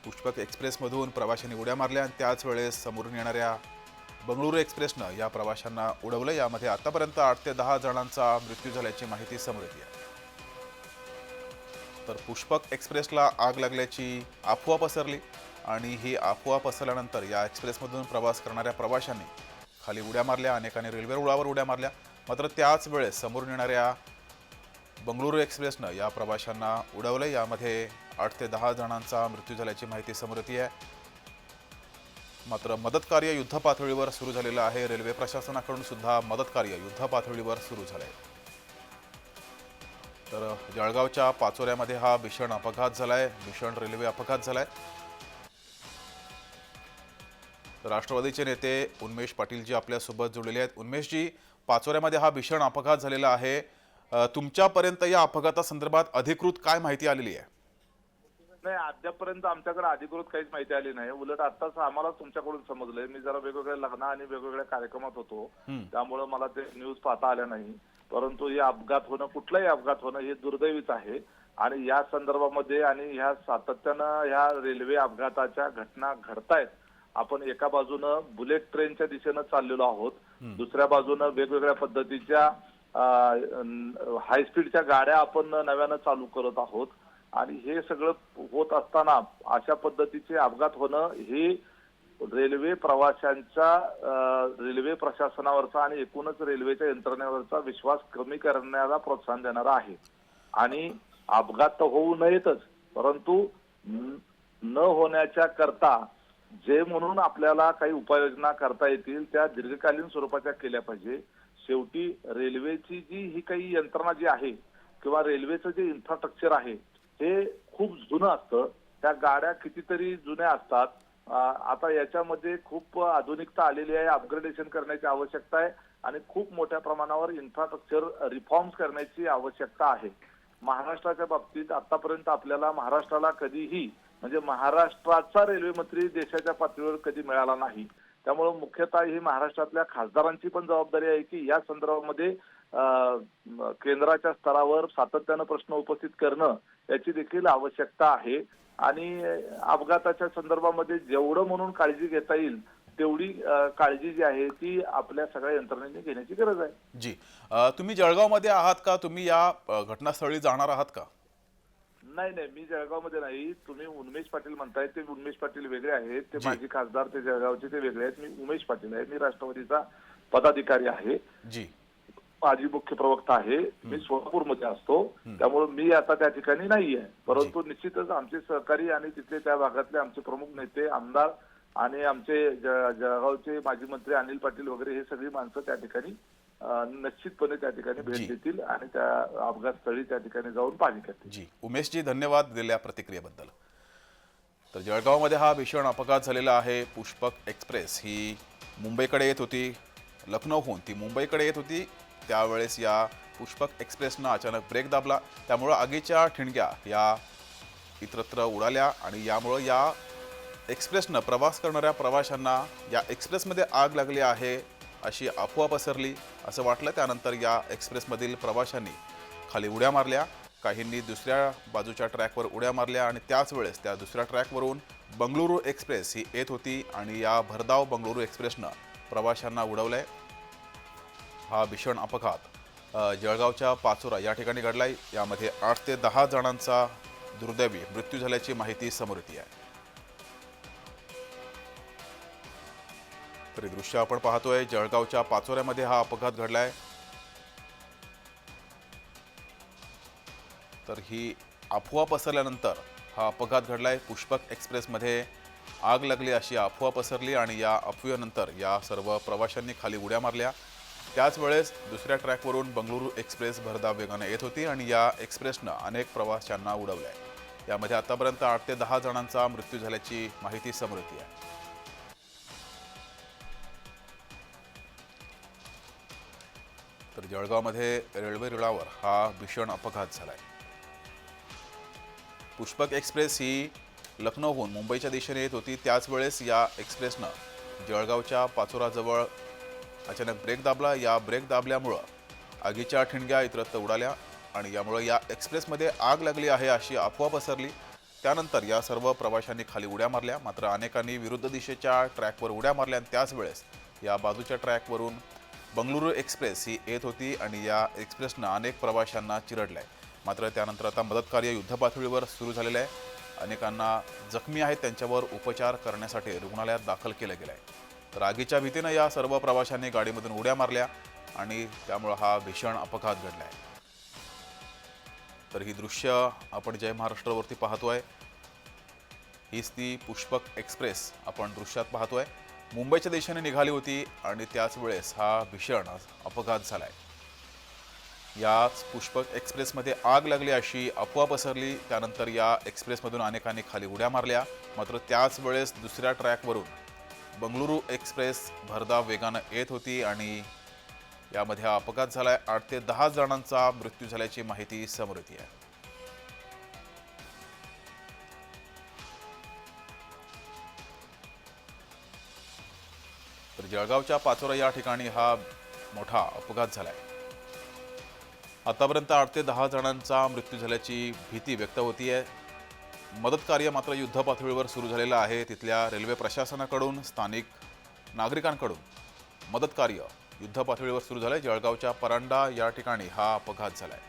S1: पुष्पक एक्सप्रेसमधून प्रवाशांनी उड्या मारल्या आणि त्याच वेळेस समोरून येणाऱ्या बंगळुरू एक्सप्रेसनं या प्रवाशांना उडवलं। यामध्ये आतापर्यंत 8 ते 10 जणांचा मृत्यू झाल्याची माहिती समोर येते आहे। तर पुष्पक एक्सप्रेसला आग लागल्याची अफवा पसरली आणि ही अफवा पसरल्यानंतर या एक्सप्रेसमधून प्रवास करणाऱ्या प्रवाशांनी खाली उड्या मारल्या, अनेकांनी रेल्वे रुळावर उड्या मारल्या। मात्र त्याच वेळेस समोरून येणाऱ्या बंगळुरू एक्सप्रेसनं या प्रवाशांना उडवलं। यामध्ये 8 ते 10 जणांचा मृत्यू झाल्याची माहिती समोर येते आहे। मात्र मदत कार्य युद्धपातळीवर सुरू झालेलं आहे। रेल्वे प्रशासनाकडून सुद्धा मदत कार्य युद्धपातळीवर सुरू झालंय। तर जळगावच्या पाचोऱ्यामध्ये हा भीषण अपघात झालाय, भीषण रेल्वे अपघात झालाय। राष्ट्रवादीचे नेते उन्मेष पाटील जी आपल्यासोबत जोडलेले आहेत। उन्मेश जी, पाचोऱ्यामध्ये हा भीषण अपघात झालेला आहे, तुमच्यापर्यंत या अपघातासंदर्भात अधिकृत काय माहिती आलेली आहे?
S5: नाही, अद्यापर्यंत आमच्याकडे अधिकृत काहीच माहिती आली नाही। उलट आताच आम्हाला तुमच्याकडून समजलंय। मी जरा वेगवेगळ्या लग्न आणि वेगवेगळ्या कार्यक्रमात होतो, त्यामुळे मला ते न्यूज पाहता आल्या नाही। परंतु हे अपघात होणं, कुठलाही अपघात होणं हे दुर्दैवीच आहे। आणि या संदर्भामध्ये आणि ह्या सातत्यानं ह्या रेल्वे अपघाताच्या घटना घडतायत। आपण एका बाजूनं बुलेट ट्रेनच्या दिशेनं चाललेलो आहोत, दुसऱ्या बाजूनं वेगवेगळ्या पद्धतीच्या हाय स्पीडच्या गाड्या आपण नव्यानं चालू करत आहोत। आणि हे सगळं होत असताना अशा पद्धतीचे अपघात होणं हे रेल्वे प्रवाशांचा, रेल्वे प्रशासनावरचा आणि एकूणच रेल्वेच्या यंत्रणेवरचा विश्वास कमी करण्याला प्रोत्साहन देणारा आहे। आणि अपघात तर होऊ नयेतच, परंतु न होण्याच्या करता जे म्हणून आपल्याला काही उपाययोजना करता येतील त्या दीर्घकालीन स्वरूपाच्या केल्या पाहिजे। शेवटी रेल्वेची जी ही काही यंत्रणा जी आहे किंवा रेल्वेचं जे इन्फ्रास्ट्रक्चर आहे हे खूप जुनं असतं। त्या गाड्या कितीतरी जुन्या असतात। आता याच्यामध्ये खूप आधुनिकता आलेली आहे, अपग्रेडेशन करण्याची आवश्यकता आहे आणि खूप मोठ्या प्रमाणावर इन्फ्रास्ट्रक्चर रिफॉर्म्स करण्याची आवश्यकता आहे। महाराष्ट्राच्या बाबतीत आतापर्यंत आपल्याला महाराष्ट्राला कधीही म्हणजे महाराष्ट्राचा रेल्वे मंत्री देशाच्या पातळीवर कधी मिळाला नाही। त्यामुळे मुख्यतः ही महाराष्ट्रातल्या खासदारांची पण जबाबदारी आहे की या संदर्भामध्ये केंद्राच्या स्तरावर सातत्यानं प्रश्न उपस्थित करणं याची देखील आवश्यकता आहे। आणि अपघाताच्या संदर्भामध्ये जेवढं म्हणून काळजी घेता येईल तेवढी काळजी जी आहे ती आपल्या सगळ्या यंत्रणेने घेण्याची गरज आहे।
S1: जी, तुम्ही जळगावमध्ये आहात का? तुम्ही या घटनास्थळी जाणार आहात का?
S5: नाही नाही, मी जळगावमध्ये नाही। तुम्ही उन्मेष पाटील म्हणताय, ते उन्मेष पाटील वेगळे आहेत, ते माजी खासदार, ते जळगावचे ते वेगळे आहेत। मी उमेश पाटील आहे, मी राष्ट्रवादीचा पदाधिकारी आहे,
S1: जी,
S5: माजी मुख्य प्रवक्ता आहे। मी सोलापूरमध्ये असतो, त्यामुळे मी आता त्या ठिकाणी नाहीये। परंतु निश्चितच आमचे सहकारी आणि तिथले त्या भागातले आमचे प्रमुख नेते, आमदार आणि आमचे जळगावचे माजी मंत्री अनिल पाटील वगैरे हे सगळी माणसं त्या ठिकाणी निश्चितपणे त्या ठिकाणी भेट देतील आणि त्या अपघात स्थळी त्या ठिकाणी जाऊन पाहणी करतील।
S1: जी, उमेश जी, धन्यवाद दिलेल्या प्रतिक्रियेबद्दल। तर जळगावमध्ये हा भीषण अपघात झालेला आहे। पुष्पक एक्सप्रेस ही मुंबईकडे येत होती, लखनौहून ती मुंबईकडे येत होती। त्यावेळेस या पुष्पक एक्सप्रेसनं अचानक ब्रेक दाबला, त्यामुळं आगीच्या ठिणग्या या इतरत्र उडाल्या आणि यामुळं या एक्सप्रेसनं प्रवास करणाऱ्या प्रवाशांना या एक्सप्रेसमध्ये आग लागली आहे अशी अफवा पसरली असं वाटलं। त्यानंतर या एक्सप्रेसमधील प्रवाशांनी खाली उड्या मारल्या, काहींनी दुसऱ्या बाजूच्या ट्रॅकवर उड्या मारल्या आणि त्याच वेळेस त्या दुसऱ्या ट्रॅकवरून बंगळुरू एक्सप्रेस ही येत होती आणि या भरधाव बंगळुरू एक्सप्रेसनं प्रवाशांना उडवलंय। हा भीषण अपघात जळगावच्या पाचोरा या ठिकाणी घडलाय। यामध्ये 8 ते 10 जणांचा दुर्दैवी मृत्यू झाल्याची माहिती समोर येते आहे। तरी दृश्य आपण पाहतोय, जळगावच्या पाचोऱ्यामध्ये हा अपघात घडलाय। तर ही अफवा पसरल्यानंतर हा अपघात घडलाय। पुष्पक एक्सप्रेसमध्ये आग लागली अशी अफवा पसरली आणि या अफवेनंतर या सर्व प्रवाशांनी खाली उड्या मारल्या। त्याच वेळेस दुसऱ्या ट्रॅकवरून बंगळुरू एक्सप्रेस भरधाव वेगाने येत होती आणि या एक्सप्रेसनं अनेक प्रवाशांना उडवलंय। यामध्ये आतापर्यंत 8 ते 10 जणांचा मृत्यू झाल्याची माहिती समोर येते आहे। तर जळगावमध्ये रेल्वे रुळावर हा भीषण अपघात झालाय। पुष्पक एक्सप्रेस ही लखनौहून मुंबईच्या दिशेने येत होती। त्याच वेळेस या एक्सप्रेसनं जळगावच्या पाचोराजवळ अचानक ब्रेक दाबला. या ब्रेक दाबल्यामुळं आगीच्या ठिणग्या इतरत्र उडाल्या आणि यामुळे या एक्सप्रेसमध्ये आग लागली आहे अशी अफवा पसरली. त्यानंतर या सर्व प्रवाशांनी खाली उड्या मारल्या. मात्र अनेकांनी विरुद्ध दिशेच्या ट्रॅकवर उड्या मारल्या आणि त्याच वेळेस या बाजूच्या ट्रॅकवरून बंगळुरू एक्सप्रेस ही येत होती आणि या एक्सप्रेसनं अनेक प्रवाशांना चिरडलंय. मात्र त्यानंतर आता मदतकार्य युद्धपातळीवर सुरू झालेलं आहे. अनेकांना जखमी आहेत, त्यांच्यावर उपचार करण्यासाठी रुग्णालयात दाखल केलं गेलं आहे. तर आगीच्या भीतीनं या सर्व प्रवाशांनी गाडीमधून उड्या मारल्या आणि त्यामुळं हा भीषण अपघात घडला आहे. तर ही दृश्य आपण जय महाराष्ट्रावरती पाहतोय. हीच ती पुष्पक एक्सप्रेस आपण दृश्यात पाहतोय. मुंबईच्या दिशेने निघाली होती आणि त्याच वेळेस हा भीषण अपघात झालाय. याच पुष्पक एक्सप्रेसमध्ये आग लागली अशी अफवा पसरली. त्यानंतर या एक्सप्रेसमधून अनेकांनी खाली उड्या मारल्या. मात्र त्याच वेळेस दुसऱ्या ट्रॅकवरून बंगळुरू एक्सप्रेस भरधाव वेगानं येत होती आणि यामध्ये हा अपघात झालाय. 8 ते 10 जणांचा मृत्यू झाल्याची माहिती समोर येते आहे. तर जळगावच्या पाचोरा या ठिकाणी हा मोठा अपघात झालाय. आतापर्यंत 8 ते 10 जणांचा मृत्यू झाल्याची भीती व्यक्त होतीये. मदत कार्य मात्र युद्ध पातळीवर सुरू झालेलं आहे. तिथल्या रेल्वे प्रशासनाकडून स्थानिक नागरिकांकडून मदत कार्य युद्ध पातळीवर सुरू झालंय. जळगावच्या परांडा या ठिकाणी हा अपघात झालाय.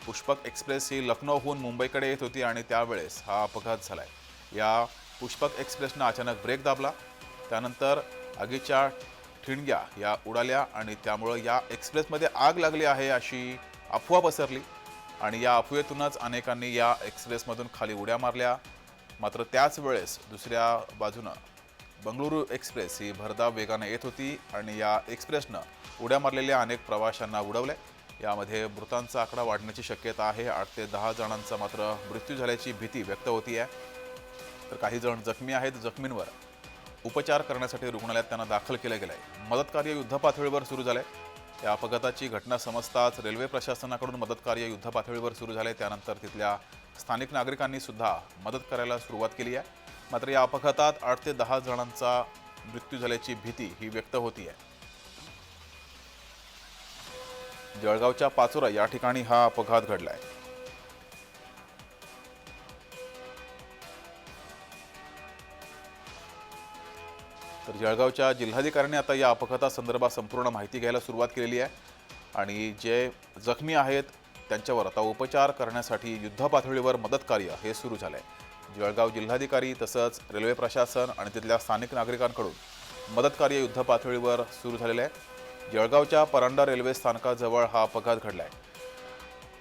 S1: पुष्पक एक्सप्रेस ही लखनौहून मुंबईकडे येत होती आणि त्यावेळेस हा अपघात झालाय. या पुष्पक एक्सप्रेसनं अचानक ब्रेक दाबला. त्यानंतर आगीच्या ठिणग्या या उडाल्या आणि त्यामुळं या एक्सप्रेसमध्ये आग लागली आहे अशी अफवा पसरली आणि या अफवेतूनच अनेकांनी या एक्सप्रेसमधून खाली उड्या मारल्या. मात्र त्याच वेळेस दुसऱ्या बाजूनं बंगळुरू एक्सप्रेस ही भरधाव वेगानं येत होती आणि या एक्सप्रेसनं उड्या मारलेल्या अनेक प्रवाशांना उडवले. यामध्ये मृतांचा आकडा वाढण्याची शक्यता आहे. 8 ते 10 जणांचा मात्र मृत्यू झाल्याची भीती व्यक्त होती आहे. तर काही जण जखमी आहेत. जखमींवर उपचार करण्यासाठी रुग्णालयात त्यांना दाखल केलं गेलं आहे. मदतकार्य युद्धपातळीवर सुरू झालंय. या अपघाताची घटना समजताच रेल्वे प्रशासनाकडून मदतकार्य युद्धपातळीवर सुरू झाले. त्यानंतर तिथल्या स्थानिक नागरिकांनी सुद्धा मदत करायला सुरुवात केली आहे. मात्र या अपघातात 8 ते 10 जणांचा मृत्यू झाल्याची भीती ही व्यक्त होती आहे. जळगावच्या पाचोरा या ठिकाणी हा अपघात घडलाय. तर जळगावच्या जिल्हाधिकाऱ्यांनी आता या अपघातासंदर्भात संपूर्ण माहिती घ्यायला सुरुवात केलेली आहे आणि जे जखमी आहेत त्यांच्यावर आता उपचार करण्यासाठी युद्धपातळीवर मदत कार्य हे सुरू झालंय. जळगाव जिल्हाधिकारी तसंच रेल्वे प्रशासन आणि तिथल्या स्थानिक नागरिकांकडून मदत कार्य युद्धपातळीवर सुरू झालेलं आहे. जळगावच्या परांडा रेल्वे स्थानकाजवळ हा अपघात घडलाय.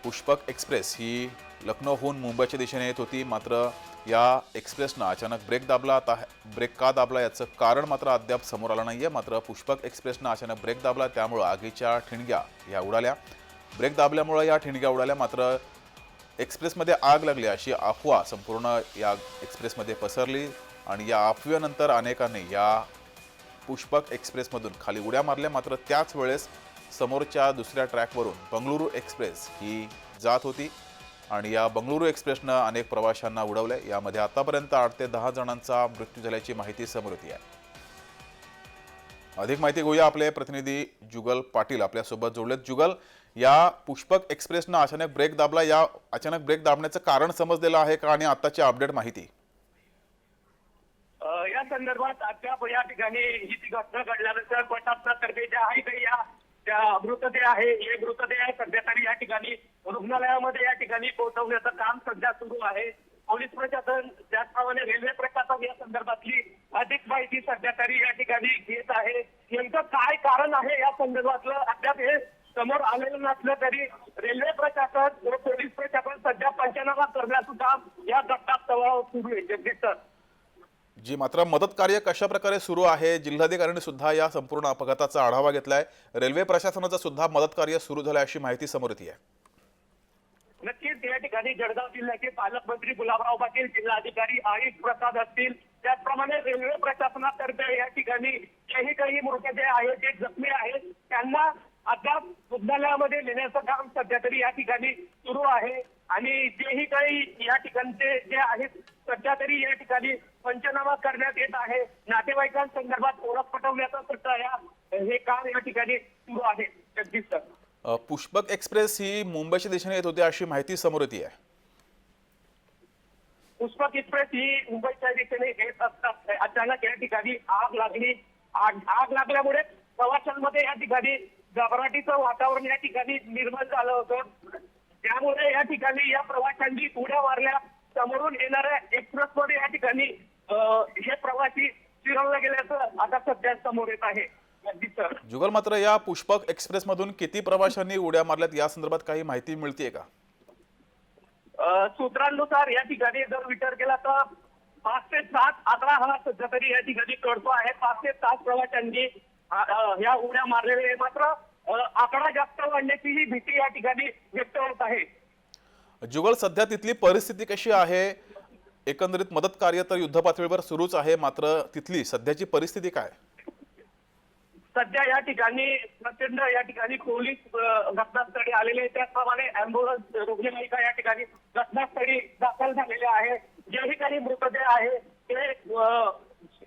S1: पुष्पक एक्सप्रेस ही लखनौहून मुंबईच्या दिशेने येत होती. मात्र या एक्सप्रेसनं अचानक ब्रेक दाबला. आता ब्रेक का दाबला याचं कारण मात्र अद्याप समोर आलं नाहीये. मात्र पुष्पक एक्सप्रेसनं अचानक ब्रेक दाबला त्यामुळं आगीच्या ठिणग्या या उडाल्या. ब्रेक दाबल्यामुळं या ठिणग्या उडाल्या. मात्र एक्सप्रेसमध्ये आग लागली अशी अफवा संपूर्ण या एक्सप्रेसमध्ये पसरली आणि या अफवेनंतर अनेकांनी या पुष्पक एक्सप्रेसमधून खाली उड्या मारल्या. मात्र त्याच वेळेस समोरच्या दुसऱ्या ट्रॅकवरून बंगळुरू एक्सप्रेस ही जात होती आणि या बंगळुरू एक्सप्रेसनं अनेक प्रवाशांना उडवले. यामध्ये आतापर्यंत 8 ते 10 जणांचा मृत्यू झाल्याची माहिती समोर येते आहे. अधिक माहिती घेऊया. आपले प्रतिनिधी जुगल पाटील आपल्यासोबत जोडलेत. जुगल, या पुष्पक एक्सप्रेसनं अचानक ब्रेक दाबला. या अचानक ब्रेक दाबण्याचं कारण समजलेलं आहे का आणि आताची अपडेट माहिती?
S2: या संदर्भात अद्याप या ठिकाणी ही घटना घडल्यानंतर प्रशासनातर्फे ज्या आहे काही त्या मृतदेह आहे हे मृतदेह सध्या तरी या ठिकाणी रुग्णालयामध्ये या ठिकाणी पोहोचवण्याचं काम सध्या सुरू आहे. पोलीस प्रशासन त्याचप्रमाणे रेल्वे प्रशासन या संदर्भातली अधिक माहिती सध्या तरी या ठिकाणी घेत आहे. नेमकं काय कारण आहे या संदर्भातलं अद्याप हे समोर आलेलं नसलं तरी रेल्वे प्रशासन व पोलीस प्रशासन सध्या पंचनामा करण्याचं काम या घटनास्थळावर सुरू आहे. जगदीश सर
S1: जी, मात्र मदत कार्य कशा प्रकारे सुरू आहे? जिल्हाधिकाऱ्यांनी सुद्धा या संपूर्ण अपघाताचा आढावा घेतलाय. रेल्वे प्रशासनाचं सुद्धा मदत कार्य सुरू झालंय अशी माहिती समोर येते आहे.
S2: नक्कीच या ठिकाणी जळगाव जिल्ह्याचे पालकमंत्री गुलाबराव पाटील, जिल्हाधिकारी आरिफ प्रसाद असतील, त्याचप्रमाणे रेल्वे प्रशासनातर्फे या ठिकाणी जेही काही मृतदेह आहेत जे जखमी आहेत त्यांना अद्याप रुग्णालयामध्ये नेण्याचं काम सध्या तरी या ठिकाणी सुरू आहे आणि जेही काही या ठिकाणचे जे आहेत सध्या तरी या ठिकाणी पंचनामा करण्यात येत आहे. नातेवाईकांसंदर्भात ओळख पटवण्याचं सुद्धा हे काम या ठिकाणी सुरू आहे. जगदीश सर,
S1: पुष्पक एक्सप्रेस ही मुंबईच्या दिशेने येत होती अशी माहिती समोर येते आहे.
S2: पुष्पक एक्सप्रेस ही मुंबईच्या दिशेने येत असतात अचानक या ठिकाणी आग लागली. आग लागल्यामुळे प्रवाशांमध्ये या ठिकाणी घबराटीचं वातावरण या ठिकाणी निर्माण झालं होतं. त्यामुळे या ठिकाणी या प्रवाशांनी उड्या मारल्या. समोरून येणाऱ्या एक्सप्रेसमध्ये या ठिकाणी हे प्रवासी चिरवले गेल्याचं आता सध्या समोर येत आहे. सर,
S1: जुगल, मात्र या पुष्पक एक्सप्रेस मधून किती प्रवाशांनी उड्या मारल्यात या संदर्भात काही माहिती मिळतेय का?
S2: सूत्रांनुसार या ठिकाणी जर विचार केला तर 5 ते 7 आकडा हा सध्या तरी या ठिकाणी कळतो आहे. 5 ते 7 प्रवाशांनी या उड्या मारलेल्या आहे. मात्र आकडा जास्त वाढण्याची ही भीती या ठिकाणी व्यक्त होत आहे.
S1: जुगल, सध्या तिथली परिस्थिती कशी आहे? एकंदरीत मदत कार्य तर युद्ध पातळीवर सुरूच आहे, मात्र तिथली सध्याची परिस्थिती काय?
S2: सध्या या ठिकाणी प्रचंड या ठिकाणी पोलीस घटनास्थळी आलेले, त्याचप्रमाणे अँब्युलन्स रुग्णवाहिका या ठिकाणी घटनास्थळी दाखल झालेले आहे. जेही काही मृतदेह आहे ते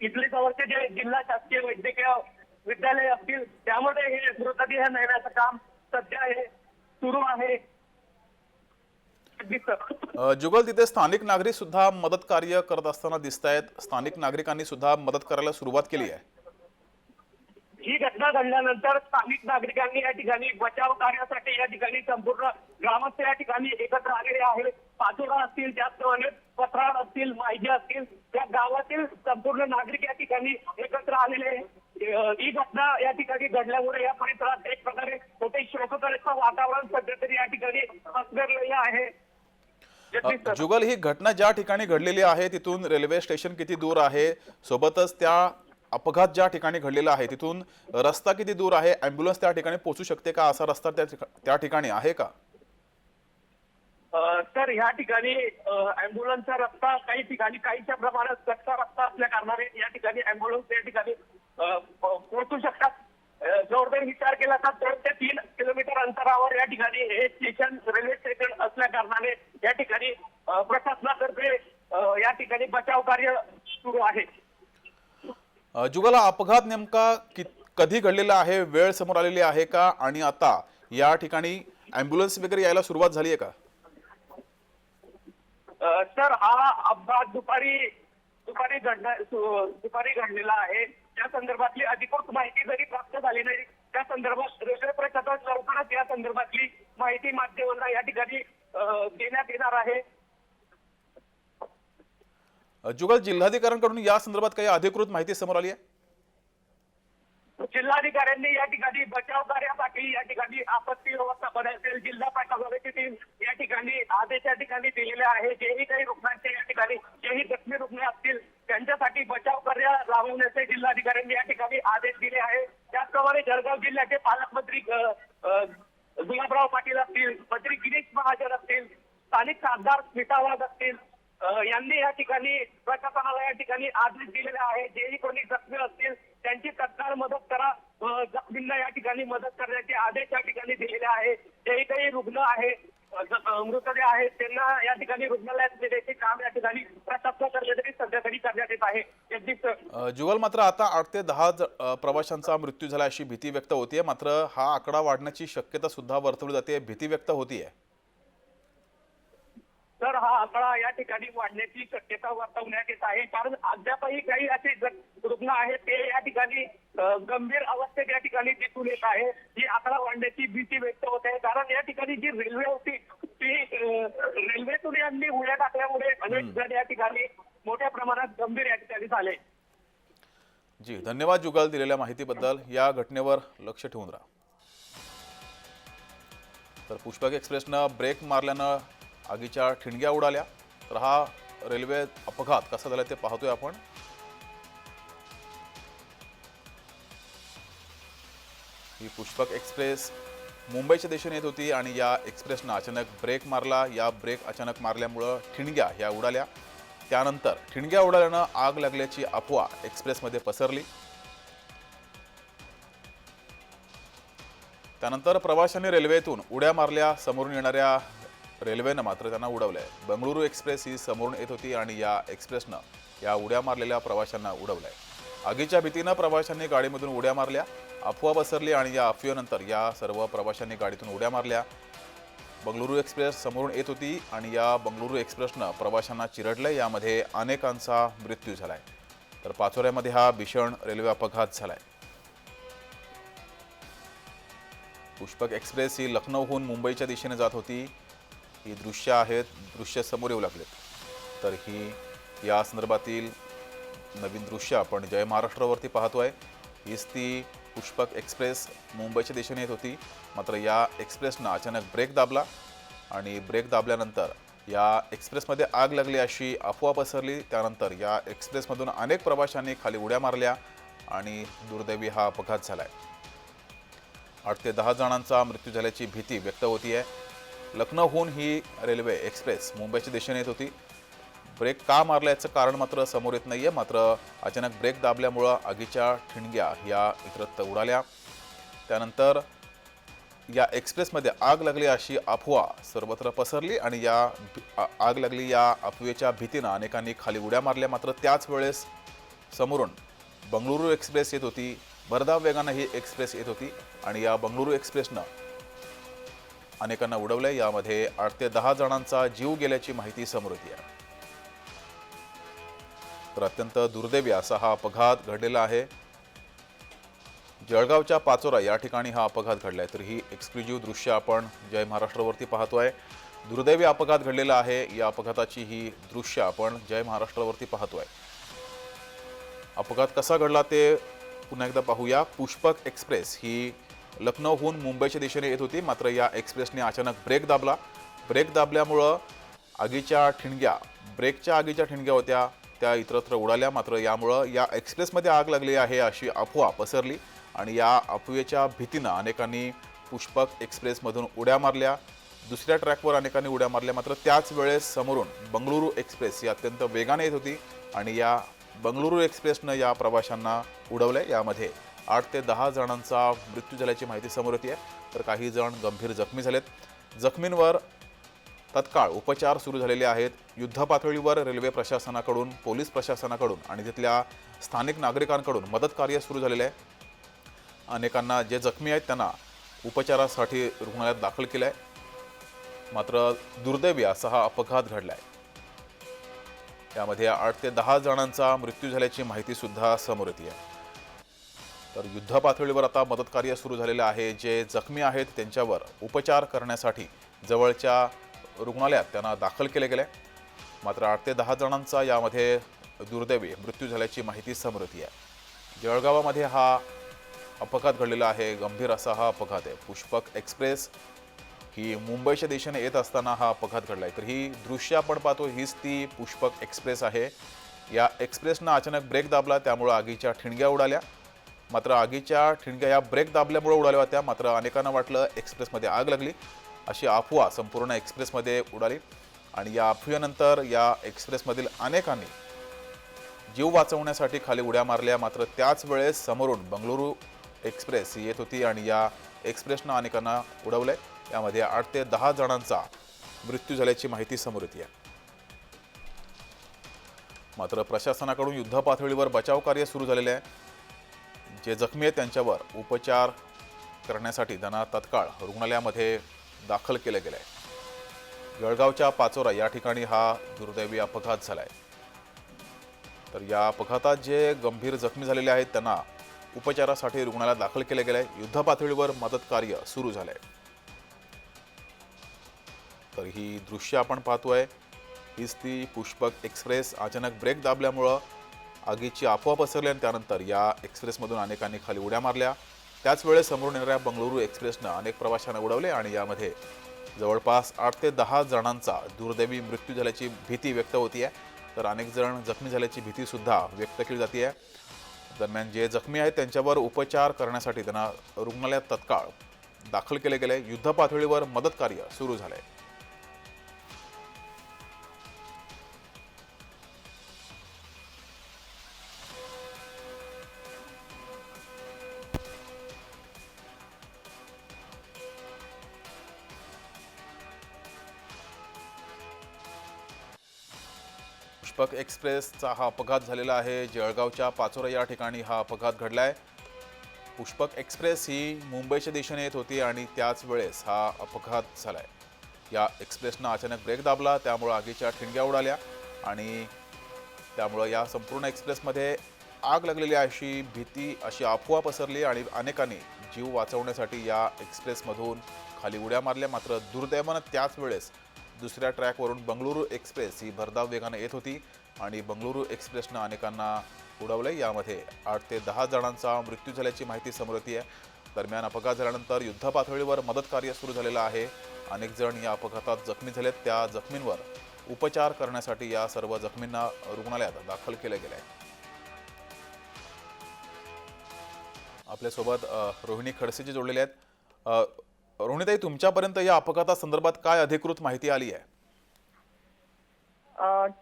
S2: इथले जवळचे जे जिल्हा शासकीय वैद्यकीय विद्यालय असतील त्यामध्ये हे मृतदेह नेण्याचं काम सध्या हे सुरू आहे.
S1: जुगल, तिथे स्थानिक नागरिक सुद्धा मदत कार्य करत असताना दिसत आहेत. स्थानिक नागरिकांनी सुद्धा मदत करायला सुरुवात केली आहे.
S2: ही घटना घडल्यानंतर स्थानिक नागरिकांनी या ठिकाणी बचाव कार्यासाठी या ठिकाणी संपूर्ण ग्रामस्थ या ठिकाणी एकत्र आलेले आहेत. पाचोरा असतील, त्याचप्रमाणे पत्राड असतील, माहिजे असतील, त्या गावातील संपूर्ण नागरिक या ठिकाणी एकत्र आलेले आहेत. ही घटना या ठिकाणी घडल्यामुळे या परिसरात एक प्रकारे मोठे शोककळेचं वातावरण सध्या तरी या ठिकाणी पसरलेलं आहे.
S1: जुगल, ही घटना ज्या ठिकाणी घडलेली आहे तिथून रेल्वे स्टेशन किती दूर आहे? सोबतच त्या अपघात ज्या ठिकाणी घडलेला आहे तिथून रस्ता किती दूर आहे? अँब्युलन्स त्या ठिकाणी पोहोचू शकते का? असा रस्ता त्या ठिकाणी आहे का?
S2: तर या ठिकाणी अँब्युलन्सचा रस्ता काही ठिकाणी काहीच्या प्रमाणात कच्चा रस्ता असल्या कारणाने या ठिकाणी अँब्युलन्स या ठिकाणी पोहोचू शकतात. जवळजवळ विचार केला तर 2 ते 3 किलोमीटर अंतरावर या ठिकाणी हे स्टेशन रेल्वे स्टेशन असल्या कारणाने या ठिकाणी प्रशासनातर्फे या ठिकाणी बचाव कार्य सुरू आहे.
S1: जुगल, हा अपघात नेमका कधी घडलेला आहे? वेळ समोर आलेली आहे का? आणि आता या ठिकाणी अँब्युलन्स वगैरे यायला सुरुवात झाली आहे का?
S2: सर, हा अपघात दुपारी घडलेला आहे. त्या संदर्भातली अधिकृत माहिती जरी प्राप्त झाली नाही, त्या संदर्भात रेल्वे प्रशासन लवकरच या संदर्भातली माहिती माध्यमांना या ठिकाणी देण्यात येणार आहे.
S1: जुगल, जिल्हाधिकाऱ्यांकडून या संदर्भात काही अधिकृत माहिती समोर आली आहे?
S2: जिल्हाधिकाऱ्यांनी या ठिकाणी बचाव कार्यासाठी या ठिकाणी आपत्ती व्यवस्थापन असेल, जिल्हा प्रशासनाची टीम या ठिकाणी आदेश या ठिकाणी दिलेले आहे. जेही काही रुग्णांचे या ठिकाणी जेही जखमी रुग्ण असतील त्यांच्यासाठी बचाव कार्य राबवण्याचे जिल्हाधिकाऱ्यांनी या ठिकाणी आदेश दिले आहे. त्याचप्रमाणे जळगाव जिल्ह्याचे पालकमंत्री गुलाबराव पाटील असतील, मंत्री गिरीश महाजन असतील, स्थानिक खासदार स्मिता वाघ असतील यांनी या ठिकाणी प्रशासनाला या ठिकाणी आदेश दिलेले आहे. जेही कोणी जखमी असतील त्यांची तत्काळ मदत करा, जखमींना या ठिकाणी मदत करण्याचे आदेश या ठिकाणी दिलेले आहे. जेही काही रुग्ण आहे, मृतदेह आहेत त्यांना या ठिकाणी रुग्णालयात नेण्याचे काम या ठिकाणी प्रशासनातर्फे तरी सध्या तरी करण्यात येत आहे.
S1: जुगल, मात्र आता 8 ते 10 प्रवाशांचा मृत्यू झाला अशी भीती व्यक्त होतीये, मात्र हा आकडा वाढण्याची शक्यता सुद्धा वर्तवली जाते, भीती व्यक्त होतीये.
S2: तर हा आकडा या ठिकाणी वाढण्याची शक्यता वर्तवण्यात येत आहे. कारण अद्यापही काही असे रुग्ण आहेत ते या ठिकाणी गंभीर अवस्थेत या ठिकाणी दिसून येत आहे. ही आकडा वाढण्याची भीती व्यक्त होत आहे. कारण या ठिकाणी जी रेल्वे होती ती रेल्वेतून यांनी उड्या टाकल्यामुळे अनेक जण या ठिकाणी मोठ्या प्रमाणात गंभीर या ठिकाणी झाले.
S1: जी, धन्यवाद जुगल दिलेल्या माहितीबद्दल. या घटनेवर लक्ष ठेवून राहा. तर पुष्पक एक्सप्रेसनं ब्रेक मारल्यानं आगीच्या ठिणग्या उडाल्या. तर हा रेल्वे अपघात कसा झाला ते पाहतोय आपण. ही पुष्पक एक्सप्रेस मुंबईच्या दिशेने येत होती आणि या एक्सप्रेसनं अचानक ब्रेक मारला. या ब्रेक अचानक मारल्यामुळं ठिणग्या ह्या उडाल्या. त्यानंतर ठिणग्या उडाल्यानं आग लागल्याची अफवा एक्सप्रेसमध्ये पसरली. त्यानंतर प्रवाशांनी रेल्वेतून उड्या मारल्या. समोरून येणाऱ्या रेल्वेनं मात्र त्यांना उडवलंय. बंगळुरू एक्सप्रेस ही समोरून येत होती आणि या एक्सप्रेसनं या उड्या मारलेल्या प्रवाशांना उडवलंय। आगीच्या भीतीनं प्रवाशांनी गाडीमधून उड्या मारल्या, अफवा पसरली आणि या अफवेनंतर या सर्व प्रवाशांनी गाडीतून उड्या मारल्या। बंगळुरू एक्सप्रेस समोरून येत होती आणि या बंगळुरू एक्सप्रेसनं प्रवाशांना चिरडलं। यामध्ये अनेकांचा मृत्यू झालाय, तर पाचोऱ्यामध्ये हा भीषण रेल्वे अपघात झालाय। पुष्पक एक्सप्रेस ही लखनौहून मुंबईच्या दिशेने जात होती। ही दृश्य आहेत, दृश्य समोर येऊ लागलेत। तर ही या संदर्भातील नवीन दृश्य आपण जय महाराष्ट्रावरती पाहतोय। हीच ती पुष्पक एक्सप्रेस मुंबईच्या दिशेने येत होती, मात्र या एक्सप्रेसनं अचानक ब्रेक दाबला आणि ब्रेक दाबल्यानंतर या एक्सप्रेसमध्ये आग लागली अशी अफवा पसरली। त्यानंतर या एक्सप्रेसमधून अनेक प्रवाशांनी खाली उड्या मारल्या आणि दुर्दैवी हा अपघात झालाय। 8 ते 10 जणांचा मृत्यू झाल्याची भीती व्यक्त होतीये। लखनौहून ही रेल्वे एक्सप्रेस मुंबईच्या दिशेने येत होती। ब्रेक का मारला याचं कारण मात्र समोर येत नाहीये, मात्र अचानक ब्रेक दाबल्यामुळं आगीच्या ठिणग्या या इतरत्र उडाल्या। त्यानंतर या एक्सप्रेसमध्ये आग लागली अशी अफवा सर्वत्र पसरली आणि आग लागली या अफवेच्या भीतीनं अनेकांनी खाली उड्या मारल्या। मात्र त्याच वेळेस समोरून बंगळुरू एक्सप्रेस येत होती, भरधाव वेगानं ही एक्सप्रेस येत होती आणि या बंगळुरू एक्सप्रेसनं अनेकांना उडवलंय। यामध्ये 8 ते 10 जणांचा जीव गेल्याची माहिती समोर येते आहे। तर अत्यंत दुर्दैवी असा हा अपघात घडलेला आहे। जळगावच्या पाचोरा या ठिकाणी हा अपघात घडलाय। तर ही एक्सक्लुझिव्ह दृश्य आपण जय महाराष्ट्रावरती पाहतोय। दुर्दैवी अपघात घडलेला आहे, या अपघाताची ही दृश्य आपण जय महाराष्ट्रावरती पाहतोय। अपघात कसा घडला ते पुन्हा एकदा पाहूया। पुष्पक एक्सप्रेस ही लखनौहून मुंबईच्या दिशेने येत होती, मात्र या एक्सप्रेसने अचानक ब्रेक दाबला। ब्रेक दाबल्यामुळं आगीच्या ठिणग्या, ब्रेकच्या आगीच्या ठिणग्या होत्या त्या इतरत्र उडाल्या। मात्र यामुळं या एक्सप्रेसमध्ये आग लागली आहे अशी अफवा पसरली आणि या अफवेच्या भीतीनं अनेकांनी पुष्पक एक्सप्रेसमधून उड्या मारल्या। दुसऱ्या ट्रॅकवर अनेकांनी उड्या मारल्या। मात्र त्याच वेळेस समोरून बंगळुरू एक्सप्रेस ही अत्यंत वेगाने येत होती आणि या बंगळुरू एक्सप्रेसनं या प्रवाशांना उडवलंय। यामध्ये 8 ते 10 जणांचा मृत्यू झाल्याची माहिती समोर येते आहे, तर काही जण गंभीर जखमी झालेत। जखमींवर तत्काळ उपचार सुरू झालेले आहेत। युद्धपातळीवर रेल्वे प्रशासनाकडून, पोलीस प्रशासनाकडून आणि तिथल्या स्थानिक नागरिकांकडून मदत कार्य सुरू झालेले आहे। अनेकांना, जे जखमी आहेत त्यांना उपचारासाठी रुग्णालयात दाखल केलं आहे। मात्र दुर्दैवी असा हा अपघात घडलाय। यामध्ये 8 ते 10 जणांचा मृत्यू झाल्याची माहिती सुद्धा समोर येते आहे। तर युद्धपातळीवर आता मदत कार्य सुरू झालेलं आहे। जे जखमी आहेत त्यांच्यावर उपचार करण्यासाठी जवळच्या रुग्णालयात त्यांना दाखल केले गेले। मात्र 8 ते 10 जणांचा यामध्ये दुर्दैवी मृत्यू झाल्याची माहिती समोर येते आहे। जळगावामध्ये हा अपघात घडलेला आहे, गंभीर असा हा अपघात आहे। पुष्पक एक्सप्रेस ही मुंबईच्या दिशेने येत असताना हा अपघात घडलाय। तर ही दृश्य आपण पाहतो, हीच ती पुष्पक एक्सप्रेस आहे। या एक्सप्रेसनं अचानक ब्रेक दाबला, त्यामुळे आगीच्या ठिणग्या उडाल्या। मात्र आगीच्या ठिणग्या या ब्रेक दाबल्यामुळे उडाल्या होत्या। मात्र अनेकांना वाटलं एक्सप्रेसमध्ये आग लागली अशी अफवा संपूर्ण एक्सप्रेसमध्ये उडाली आणि या अफवेनंतर या एक्सप्रेसमधील अनेकांनी जीव वाचवण्यासाठी खाली उड्या मारल्या। मात्र त्याच वेळेस समोरून बंगळुरू एक्सप्रेस येत होती आणि या एक्सप्रेसनं अनेकांना उडवलंय। यामध्ये 8 ते 10 जणांचा मृत्यू झाल्याची माहिती समोर येते आहे। मात्र प्रशासनाकडून युद्धपातळीवर बचाव कार्य सुरू झालेले आहे। जे जखमी आहेत त्यांच्यावर उपचार करण्यासाठी त्यांना तत्काळ रुग्णालयामध्ये दाखल केले गेले आहे। जळगावच्या पाचोरा या ठिकाणी हा दुर्दैवी अपघात झालाय। तर या अपघातात जे गंभीर जखमी झालेले आहेत त्यांना उपचारासाठी रुग्णालयात दाखल केले गेले। युद्धपातळीवर मदत कार्य सुरू झालंय। तर ही दृश्य आपण पाहतोय, हीच ती पुष्पक एक्सप्रेस। अचानक ब्रेक दाबल्यामुळं आगीची अफवा पसरली आणि त्यानंतर या एक्सप्रेसमधून अनेकांनी खाली उड्या मारल्या। त्याच वेळेस समोरून येणाऱ्या बंगळुरू एक्सप्रेसनं अनेक प्रवाशांना उडवले आणि यामध्ये जवळपास 8 ते 10 जणांचा दुर्दैवी मृत्यू झाल्याची भीती व्यक्त होती आहे। तर अनेक जण जखमी झाल्याची भीती सुद्धा व्यक्त केली जाते आहे। दरम्यान जे जखमी आहेत त्यांच्यावर उपचार करण्यासाठी त्यांना रुग्णालयात तत्काळ दाखल केले गेले। युद्धपातळीवर मदत कार्य सुरू झालंय। पुष्पक एक्सप्रेसचा हा अपघात झालेला आहे. जळगावच्या पाचोरा या ठिकाणी हा अपघात घडलाय. पुष्पक एक्सप्रेस ही मुंबईच्या दिशेने येत होती आणि त्याच वेळेस हा अपघात झालाय. या एक्सप्रेसनं अचानक ब्रेक दाबला, त्यामुळे आगीच्या ठिणग्या उडाल्या आणि त्यामुळे या संपूर्ण एक्सप्रेसमध्ये आग लागलेली अशी भीती, अशी अफवा पसरली आणि अनेकांनी जीव वाचवण्यासाठी या एक्सप्रेसमधून खाली उड्या मारल्या. मात्र दुर्दैवानं त्याच वेळेस दुसऱ्या ट्रॅकवरून बंगळुरू एक्सप्रेस ही भरधाव वेगाने येत होती आणि बंगळुरू एक्सप्रेसनं अनेकांना उडवले. यामध्ये 8 ते 10 जणांचा मृत्यू झाल्याची माहिती समोर येते आहे. दरम्यान अपघात झाल्यानंतर युद्धपातळीवर मदत कार्य सुरू झालेलं आहे. अनेक जण या अपघातात जखमी झालेत. त्या जखमींवर उपचार करण्यासाठी या सर्व जखमींना रुग्णालयात दाखल केले गेले आहे. आपल्यासोबत रोहिणी खडसेजी जोडलेले आहेत. रोहिणीताई, तुमच्यापर्यंत या अपघातासंदर्भात काय अधिकृत माहिती आली आहे?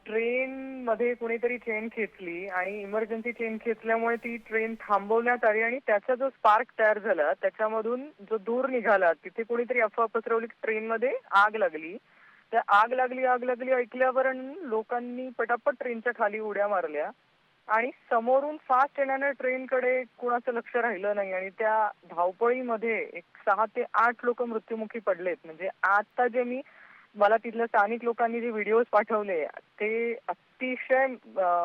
S6: ट्रेन मध्ये कोणीतरी चेन खेचली आणि इमर्जन्सी चेन खेचल्यामुळे ती ट्रेन थांबवण्यात आली आणि त्याचा जो स्पार्क तयार झाला त्याच्यामधून जो धूर निघाला, तिथे कोणीतरी अफवा पसरवली की ट्रेन मध्ये आग लागली. त्या आग लागली ऐकल्यावर लोकांनी पटापट ट्रेनच्या खाली उड्या मारल्या आणि समोरून फास्ट येणाऱ्या ट्रेनकडे कुणाचं लक्ष राहिलं नाही आणि त्या धावपळीमध्ये 6 ते 8 लोक मृत्युमुखी पडलेत. म्हणजे आता जे मला तिथल्या स्थानिक लोकांनी जे व्हिडिओज पाठवले ते अतिशय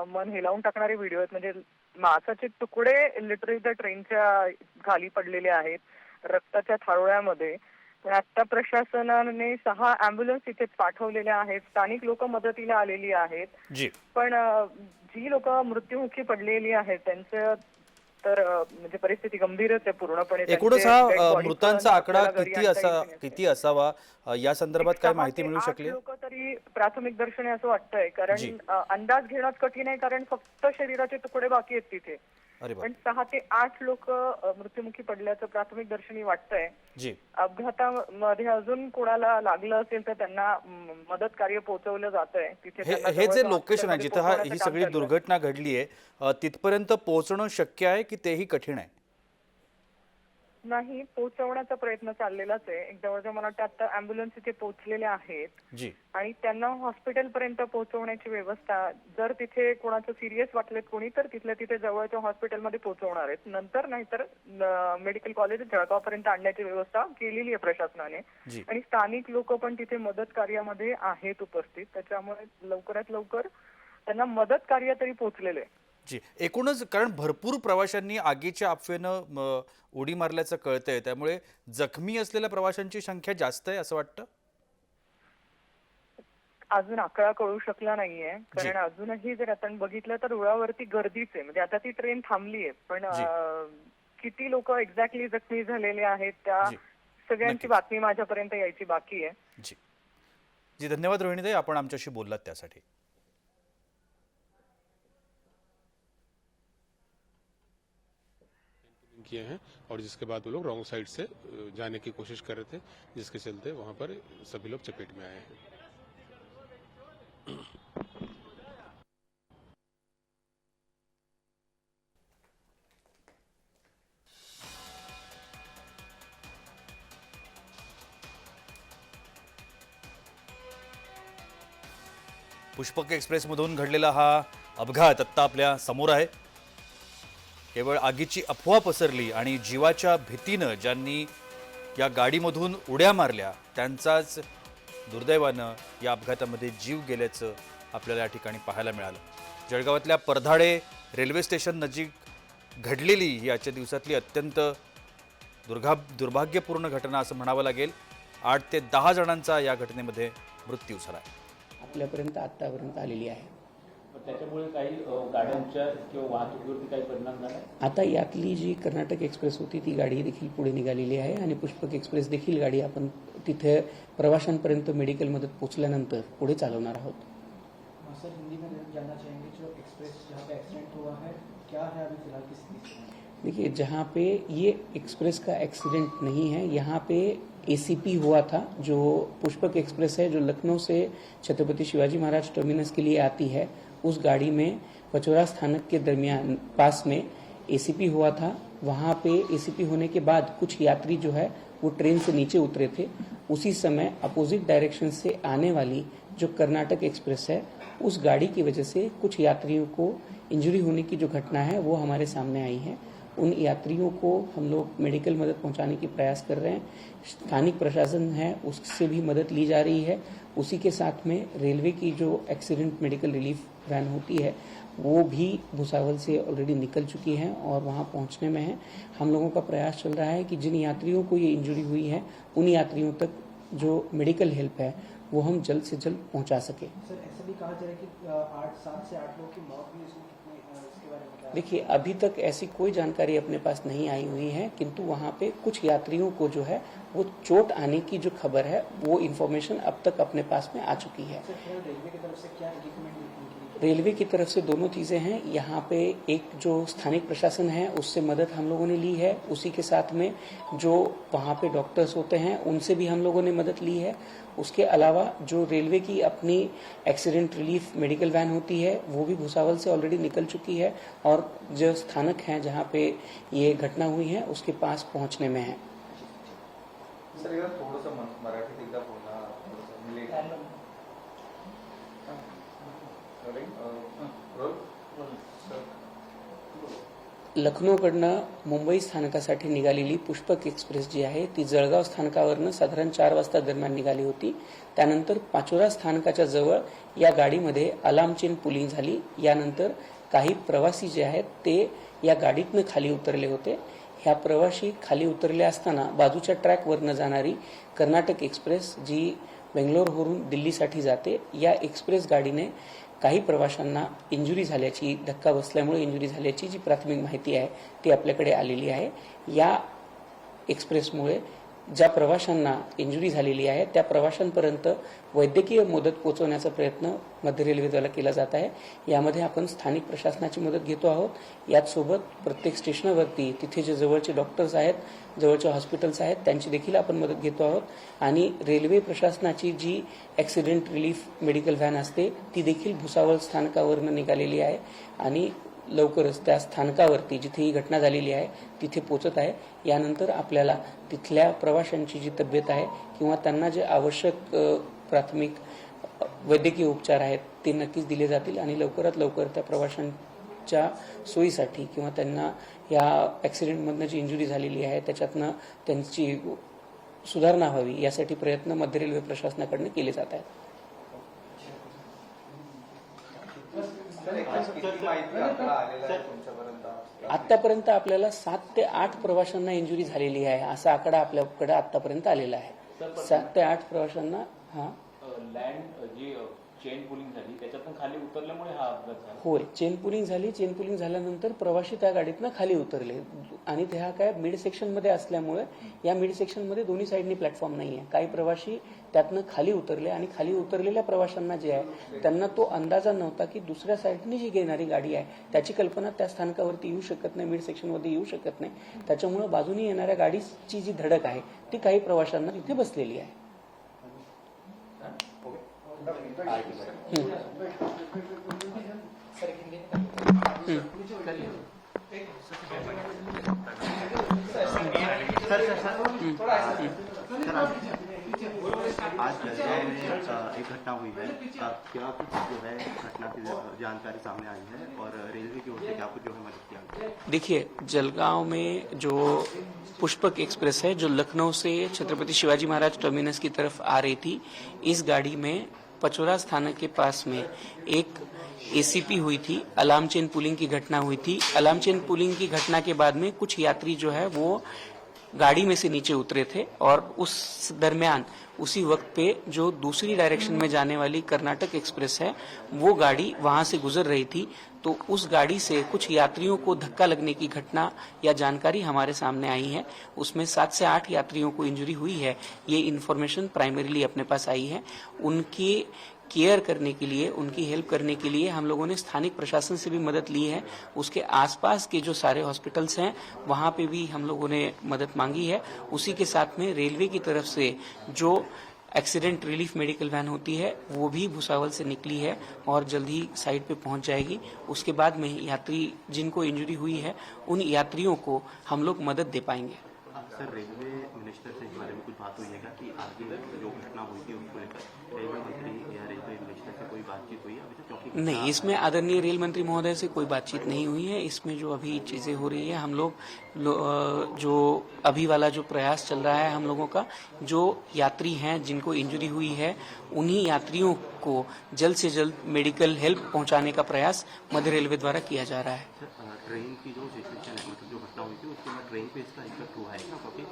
S6: मन हेलावून टाकणारे व्हिडिओ आहेत. म्हणजे मांसाचे तुकडे लिटरली त्या ट्रेनच्या खाली पडलेले आहेत, रक्ताच्या थारोळ्यामध्ये. पण आता प्रशासनाने 6 अँब्युलन्स तिथे पाठवलेल्या आहेत. स्थानिक लोक मदतीला आलेली आहेत. पण जी लोक मृत्युमुखी पडलेली आहेत त्यांचं तर म्हणजे परिस्थिती गंभीरच आहे पूर्णपणे.
S7: एकूणच हा मृतांचा आकडा किती असावा या संदर्भात काय माहिती मिळू शकली?
S6: लोक तरी प्राथमिक दर्शनी असं वाटतंय, कारण अंदाज घेणंच कठीण आहे, कारण फक्त शरीराचे तुकडे बाकी आहेत तिथे. पण 6 ते 8 लोक मृत्युमुखी पडल्याचं प्राथमिक दर्शनी वाटतंय. अपघातामध्ये अजून कोणाला लागलं असेल तर त्यांना मदत कार्य पोहोचवलं जात आहे तिथे.
S7: हे जे लोकेशन आहे जिथं ही सगळी दुर्घटना घडली आहे तिथपर्यंत पोहोचणं शक्य आहे की तेही कठीण आहे?
S6: नाही, पोहोचवण्याचा प्रयत्न चाललेलाच आहे. जवळजवळ मला वाटतं आता अँब्युलन्स तिथे पोहोचलेल्या आहेत आणि त्यांना हॉस्पिटल पर्यंत पोहोचवण्याची व्यवस्था, जर तिथे कोणाचं सिरियस वाटलेत कोणी तर तिथल्या तिथे जवळच्या हॉस्पिटलमध्ये पोहोचवणार आहेत. नंतर नाहीतर मेडिकल कॉलेज जळगाव पर्यंत आणण्याची व्यवस्था केलेली आहे प्रशासनाने आणि स्थानिक लोक पण तिथे मदत कार्यामध्ये आहेत उपस्थित. त्याच्यामुळे लवकरात लवकर त्यांना मदत कार्य तरी पोहोचलेलं आहे.
S7: एकूणच कारण भरपूर प्रवाशांनी आगीच्या अफवेनं उडी मारल्याचं कळतंय, त्यामुळे जखमी असलेल्या प्रवाशांची संख्या जास्त आहे असं वाटतं?
S6: अजून आकडा कळू शकला नाहीये, कारण अजूनही जर आपण बघितलं तर रुळावरती गर्दीच आहे. म्हणजे आता ती ट्रेन थांबली आहे, पण किती लोक एक्झॅक्टली जखमी झालेले आहेत त्या सगळ्यांची बातमी माझ्यापर्यंत यायची बाकी आहे.
S7: जी धन्यवाद रोहिणीताई, आपण आमच्याशी बोललात त्यासाठी.
S8: किए हैं और जिसके बाद वो लोग रॉन्ग साइड से जाने की कोशिश कर रहे थे, जिसके चलते वहां पर सभी लोग चपेट में आए हैं.
S7: पुष्पक एक्सप्रेसमधून घडलेला हा अपघात आत्ता आपल्या समोर आहे. केवळ आगीची अफवा पसरली आणि जीवाच्या भीतीनं ज्यांनी या गाडीमधून उड्या मारल्या त्यांचाच दुर्दैवानं या अपघातामध्ये जीव गेल्याचं आपल्याला या ठिकाणी पाहायला मिळालं. जळगावातल्या परधाडे रेल्वे स्टेशन नजीक घडलेली ही आजच्या दिवसातली अत्यंत दुर्भाग्यपूर्ण घटना असं म्हणावं लागेल. 8 ते 10 जणांचा या घटनेमध्ये मृत्यू झाला
S9: आपल्यापर्यंत आतापर्यंत आलेली आहे.
S10: त्याच्यामुळे काही गाड्यांच्या किंवा वाहतुकीवरती काही परिणाम झाला?
S9: आता यातली जी कर्नाटक एक्सप्रेस होती ती गाडी देखील पुढे निघालेली आहे आणि पुष्पक एक्सप्रेस देखील गाडी आपण तिथे प्रवाशांपर्यंत मेडिकल मदत पोहोचल्यानंतर पुढे चालवणार आहोत.
S10: सर, हिंदी में जानना चाहेंगे जो एक्सप्रेस जहाँ पे एक्सीडेंट हुआ है क्या है अभी फिलहाल की स्थिति?
S9: देखिए, जहाँ पे ये एक्सप्रेस का एक्सीडेंट नहीं है, यहाँ पे एसीपी हुआ था. जो पुष्पक एक्सप्रेस है जो लखनऊ से छत्रपति शिवाजी महाराज टर्मिनस के लिए आती है, उस गाड़ी में पचौरा स्थानक के दरमियान पास में एसीपी हुआ था. वहाँ पे एसीपी होने के बाद कुछ यात्री जो है वो ट्रेन से नीचे उतरे थे. उसी समय अपोजिट डायरेक्शन से आने वाली जो कर्नाटक एक्सप्रेस है उस गाड़ी की वजह से कुछ यात्रियों को इंजरी होने की जो घटना है वो हमारे सामने आई है। उन यात्रियों को हम लोग मेडिकल मदद पहुंचाने की प्रयास कर रहे हैं। स्थानिक प्रशासन है उससे भी मदद ली जा रही है। उसी के साथ में रेलवे की जो एक्सीडेंट मेडिकल रिलीफ वैन होती है वो भी भुसावल से ऑलरेडी निकल चुकी है और वहां पहुंचने में है। हम लोगों का प्रयास चल रहा है कि जिन यात्रियों को ये इंजरी हुई है उन यात्रियों तक जो मेडिकल हेल्प है वो हम जल्द से जल्द पहुंचा सके।
S10: सर ऐसा भी कहा जा रहा है कि 7 से 8 लोगों की मौत हुई, इसमें कितने इसके बारे में क्या?
S9: देखिए अभी तक ऐसी कोई जानकारी अपने पास नहीं आई हुई है, किंतु वहां पे कुछ यात्रियों को जो है वो चोट आने की जो खबर है वो इन्फॉर्मेशन अब तक अपने पास में आ चुकी है।
S10: रेलवे की तरफ से क्या रिकमेंड?
S9: रेलवे की तरफ से दोनों चीजें हैं। यहाँ पे एक जो स्थानिक प्रशासन है उससे मदद हम लोगों ने ली है, उसी के साथ में जो वहाँ पे डॉक्टर्स होते हैं उनसे भी हम लोगों ने मदद ली है। उसके अलावा जो रेलवे की अपनी एक्सीडेंट रिलीफ मेडिकल वैन होती है वो भी भुसावल से ऑलरेडी निकल चुकी है और जो स्थानक है जहाँ पे ये घटना हुई है उसके पास पहुँचने में है।
S11: सर थोडंसं मराठीत एकदा बोलणं मिळेल?
S9: लखनौकडनं मुंबई स्थानकासाठी निघालेली पुष्पक एक्सप्रेस जी आहे ती जळगाव स्थानकावरनं साधारण 4 वाजता दरम्यान निघाली होती। त्यानंतर पाचोरा स्थानकाच्या जवळ या गाडीमध्ये अलार्म चेन पुलिंग झाली। यानंतर काही प्रवासी जे आहेत ते या गाडीतनं खाली उतरले होते। ह्या प्रवासी खाली उतरले असताना बाजूच्या ट्रॅकवरनं जाणारी कर्नाटक एक्सप्रेस जी बेंगलोरवरून दिल्लीसाठी जाते या एक्सप्रेस गाडीने काही प्रवाशांना इंजुरी झाल्याची, धक्का बसल्यामुळे इंजुरी झाल्याची जी प्राथमिक माहिती आहे ती आपल्याकडे आलेली आहे। या एक्सप्रेसमुळे ज्या प्रवाशांना इंजुरी झालेली आहे त्या प्रवाशांपर्यंत वैद्यकीय मदत पोहोचवण्याचा प्रयत्न मध्य रेल्वेद्वारा केला जात आहे। यामध्ये आपण स्थानिक प्रशासनाची मदत घेतो आहोत। याचसोबत प्रत्येक स्टेशनवरती तिथे जे जवळचे डॉक्टर्स आहेत, जवळचे हॉस्पिटल्स आहेत त्यांची देखील आपण मदत घेतो आहोत आणि रेल्वे प्रशासनाची जी ॲक्सिडेंट रिलीफ मेडिकल व्हॅन असते ती देखील भुसावळ स्थानकावरून निघालेली आहे आणि लवकरच त्या स्थानकावरती जिथे ही घटना झालेली आहे तिथे पोहोचत आहे। यानंतर आपल्याला तिथल्या प्रवाशांची जी तब्येत आहे किंवा त्यांना जे आवश्यक प्राथमिक वैद्यकीय उपचार आहेत ते नक्कीच दिले जातील आणि लवकरात लवकर त्या प्रवाशांच्या सोयीसाठी किंवा त्यांना या ॲक्सिडेंटमधनं जी इंजुरी झालेली आहे त्याच्यातनं त्यांची सुधारणा व्हावी यासाठी प्रयत्न मध्य रेल्वे प्रशासनाकडून केले जात आहेत। आतापर्यंत आपल्याला 7 ते 8 प्रवाशांना इंजुरी झालेली आहे असा आकडा आपल्याकडे आतापर्यंत आलेला आहे। 7 ते 8 प्रवाशांना
S12: लँड जी चेन पुलिंग झाली त्याच्यातून खाली उतरल्यामुळे हा अपघात झाला।
S9: होय, चेन पुलिंग झाली। चेन पुलिंग झाल्यानंतर प्रवासी त्या गाडीतनं खाली उतरले आणि ते हा काय मिड सेक्शन मध्ये असल्यामुळे या मिड सेक्शन मध्ये दोन्ही साईडनी प्लॅटफॉर्म नाही आहे। काही प्रवासी त्यातनं खाली उतरले आणि खाली उतरलेल्या प्रवाशांना जे आहे त्यांना तो अंदाजा नव्हता की दुसऱ्या साईडनी जी येणारी गाडी आहे त्याची कल्पना त्या स्थानकावरती येऊ शकत नाही, मिड सेक्शन मध्ये येऊ शकत नाही। त्याच्यामुळे बाजूने येणाऱ्या गाडीची जी धडक आहे ती काही प्रवाशांना तिथे बसलेली आहे।
S13: आज जलगांव में एक घटना हुई है, क्या कुछ जो है घटना की जानकारी सामने आई है और रेलवे की ओर से क्या कुछ जो है मदद किया गया?
S9: देखिए, जलगांव में जो पुष्पक एक्सप्रेस है जो लखनऊ से छत्रपति शिवाजी महाराज टर्मिनस की तरफ आ रही थी, इस गाड़ी में पचोरा स्थानक के पास में एक एसीपी हुई थी। अलार्म चेन पुलिंग की घटना हुई थी। अलार्म चेन पुलिंग की घटना के बाद में कुछ यात्री जो है वो गाड़ी में से नीचे उतरे थे और उस दरमियान उसी वक्त पे जो दूसरी डायरेक्शन में जाने वाली कर्नाटक एक्सप्रेस है वो गाड़ी वहां से गुजर रही थी, तो उस गाड़ी से कुछ यात्रियों को धक्का लगने की घटना या जानकारी हमारे सामने आई है। उसमें 7 से 8 यात्रियों को इंजरी हुई है, ये इन्फॉर्मेशन प्राइमरीली अपने पास आई है। उनकी केयर करने के लिए, उनकी हेल्प करने के लिए हम लोगों ने स्थानिक प्रशासन से भी मदद ली है। उसके आसपास के जो सारे हॉस्पिटल्स हैं वहां पे भी हम लोगों ने मदद मांगी है। उसी के साथ में रेलवे की तरफ से जो एक्सीडेंट रिलीफ मेडिकल वैन होती है वो भी भुसावल से निकली है और जल्द ही साइट पे पहुंच जाएगी। उसके बाद में यात्री जिनको इंजरी हुई है उन यात्रियों को हम लोग मदद दे पाएंगे।
S13: सर रेलवे मिनिस्टर से इस बारे में कुछ बात हुई है क्या कि आगे जो घटना हुई थी उसको लेकर रेलवे मंत्री या रेलवे मिनिस्टर से कोई बातचीत हुई है अभी तक? क्योंकि
S9: नहीं, इसमें आदरणीय रेल मंत्री महोदय से कोई बातचीत नहीं हुई है। इसमें जो अभी चीजें हो रही है, हम लोग जो अभी वाला जो प्रयास चल रहा है हम लोगों का, जो यात्री हैं जिनको इंजरी हुई है उन्हीं यात्रियों को जल्द से जल्द मेडिकल हेल्प पहुंचाने का प्रयास मध्य रेलवे द्वारा किया जा रहा है।
S13: ट्रेन की जो सिचुएशन है, मतलब जो घटना हुई थी उसके बाद ट्रेन पे इसका इफेक्ट हुआ है क्या? क्योंकि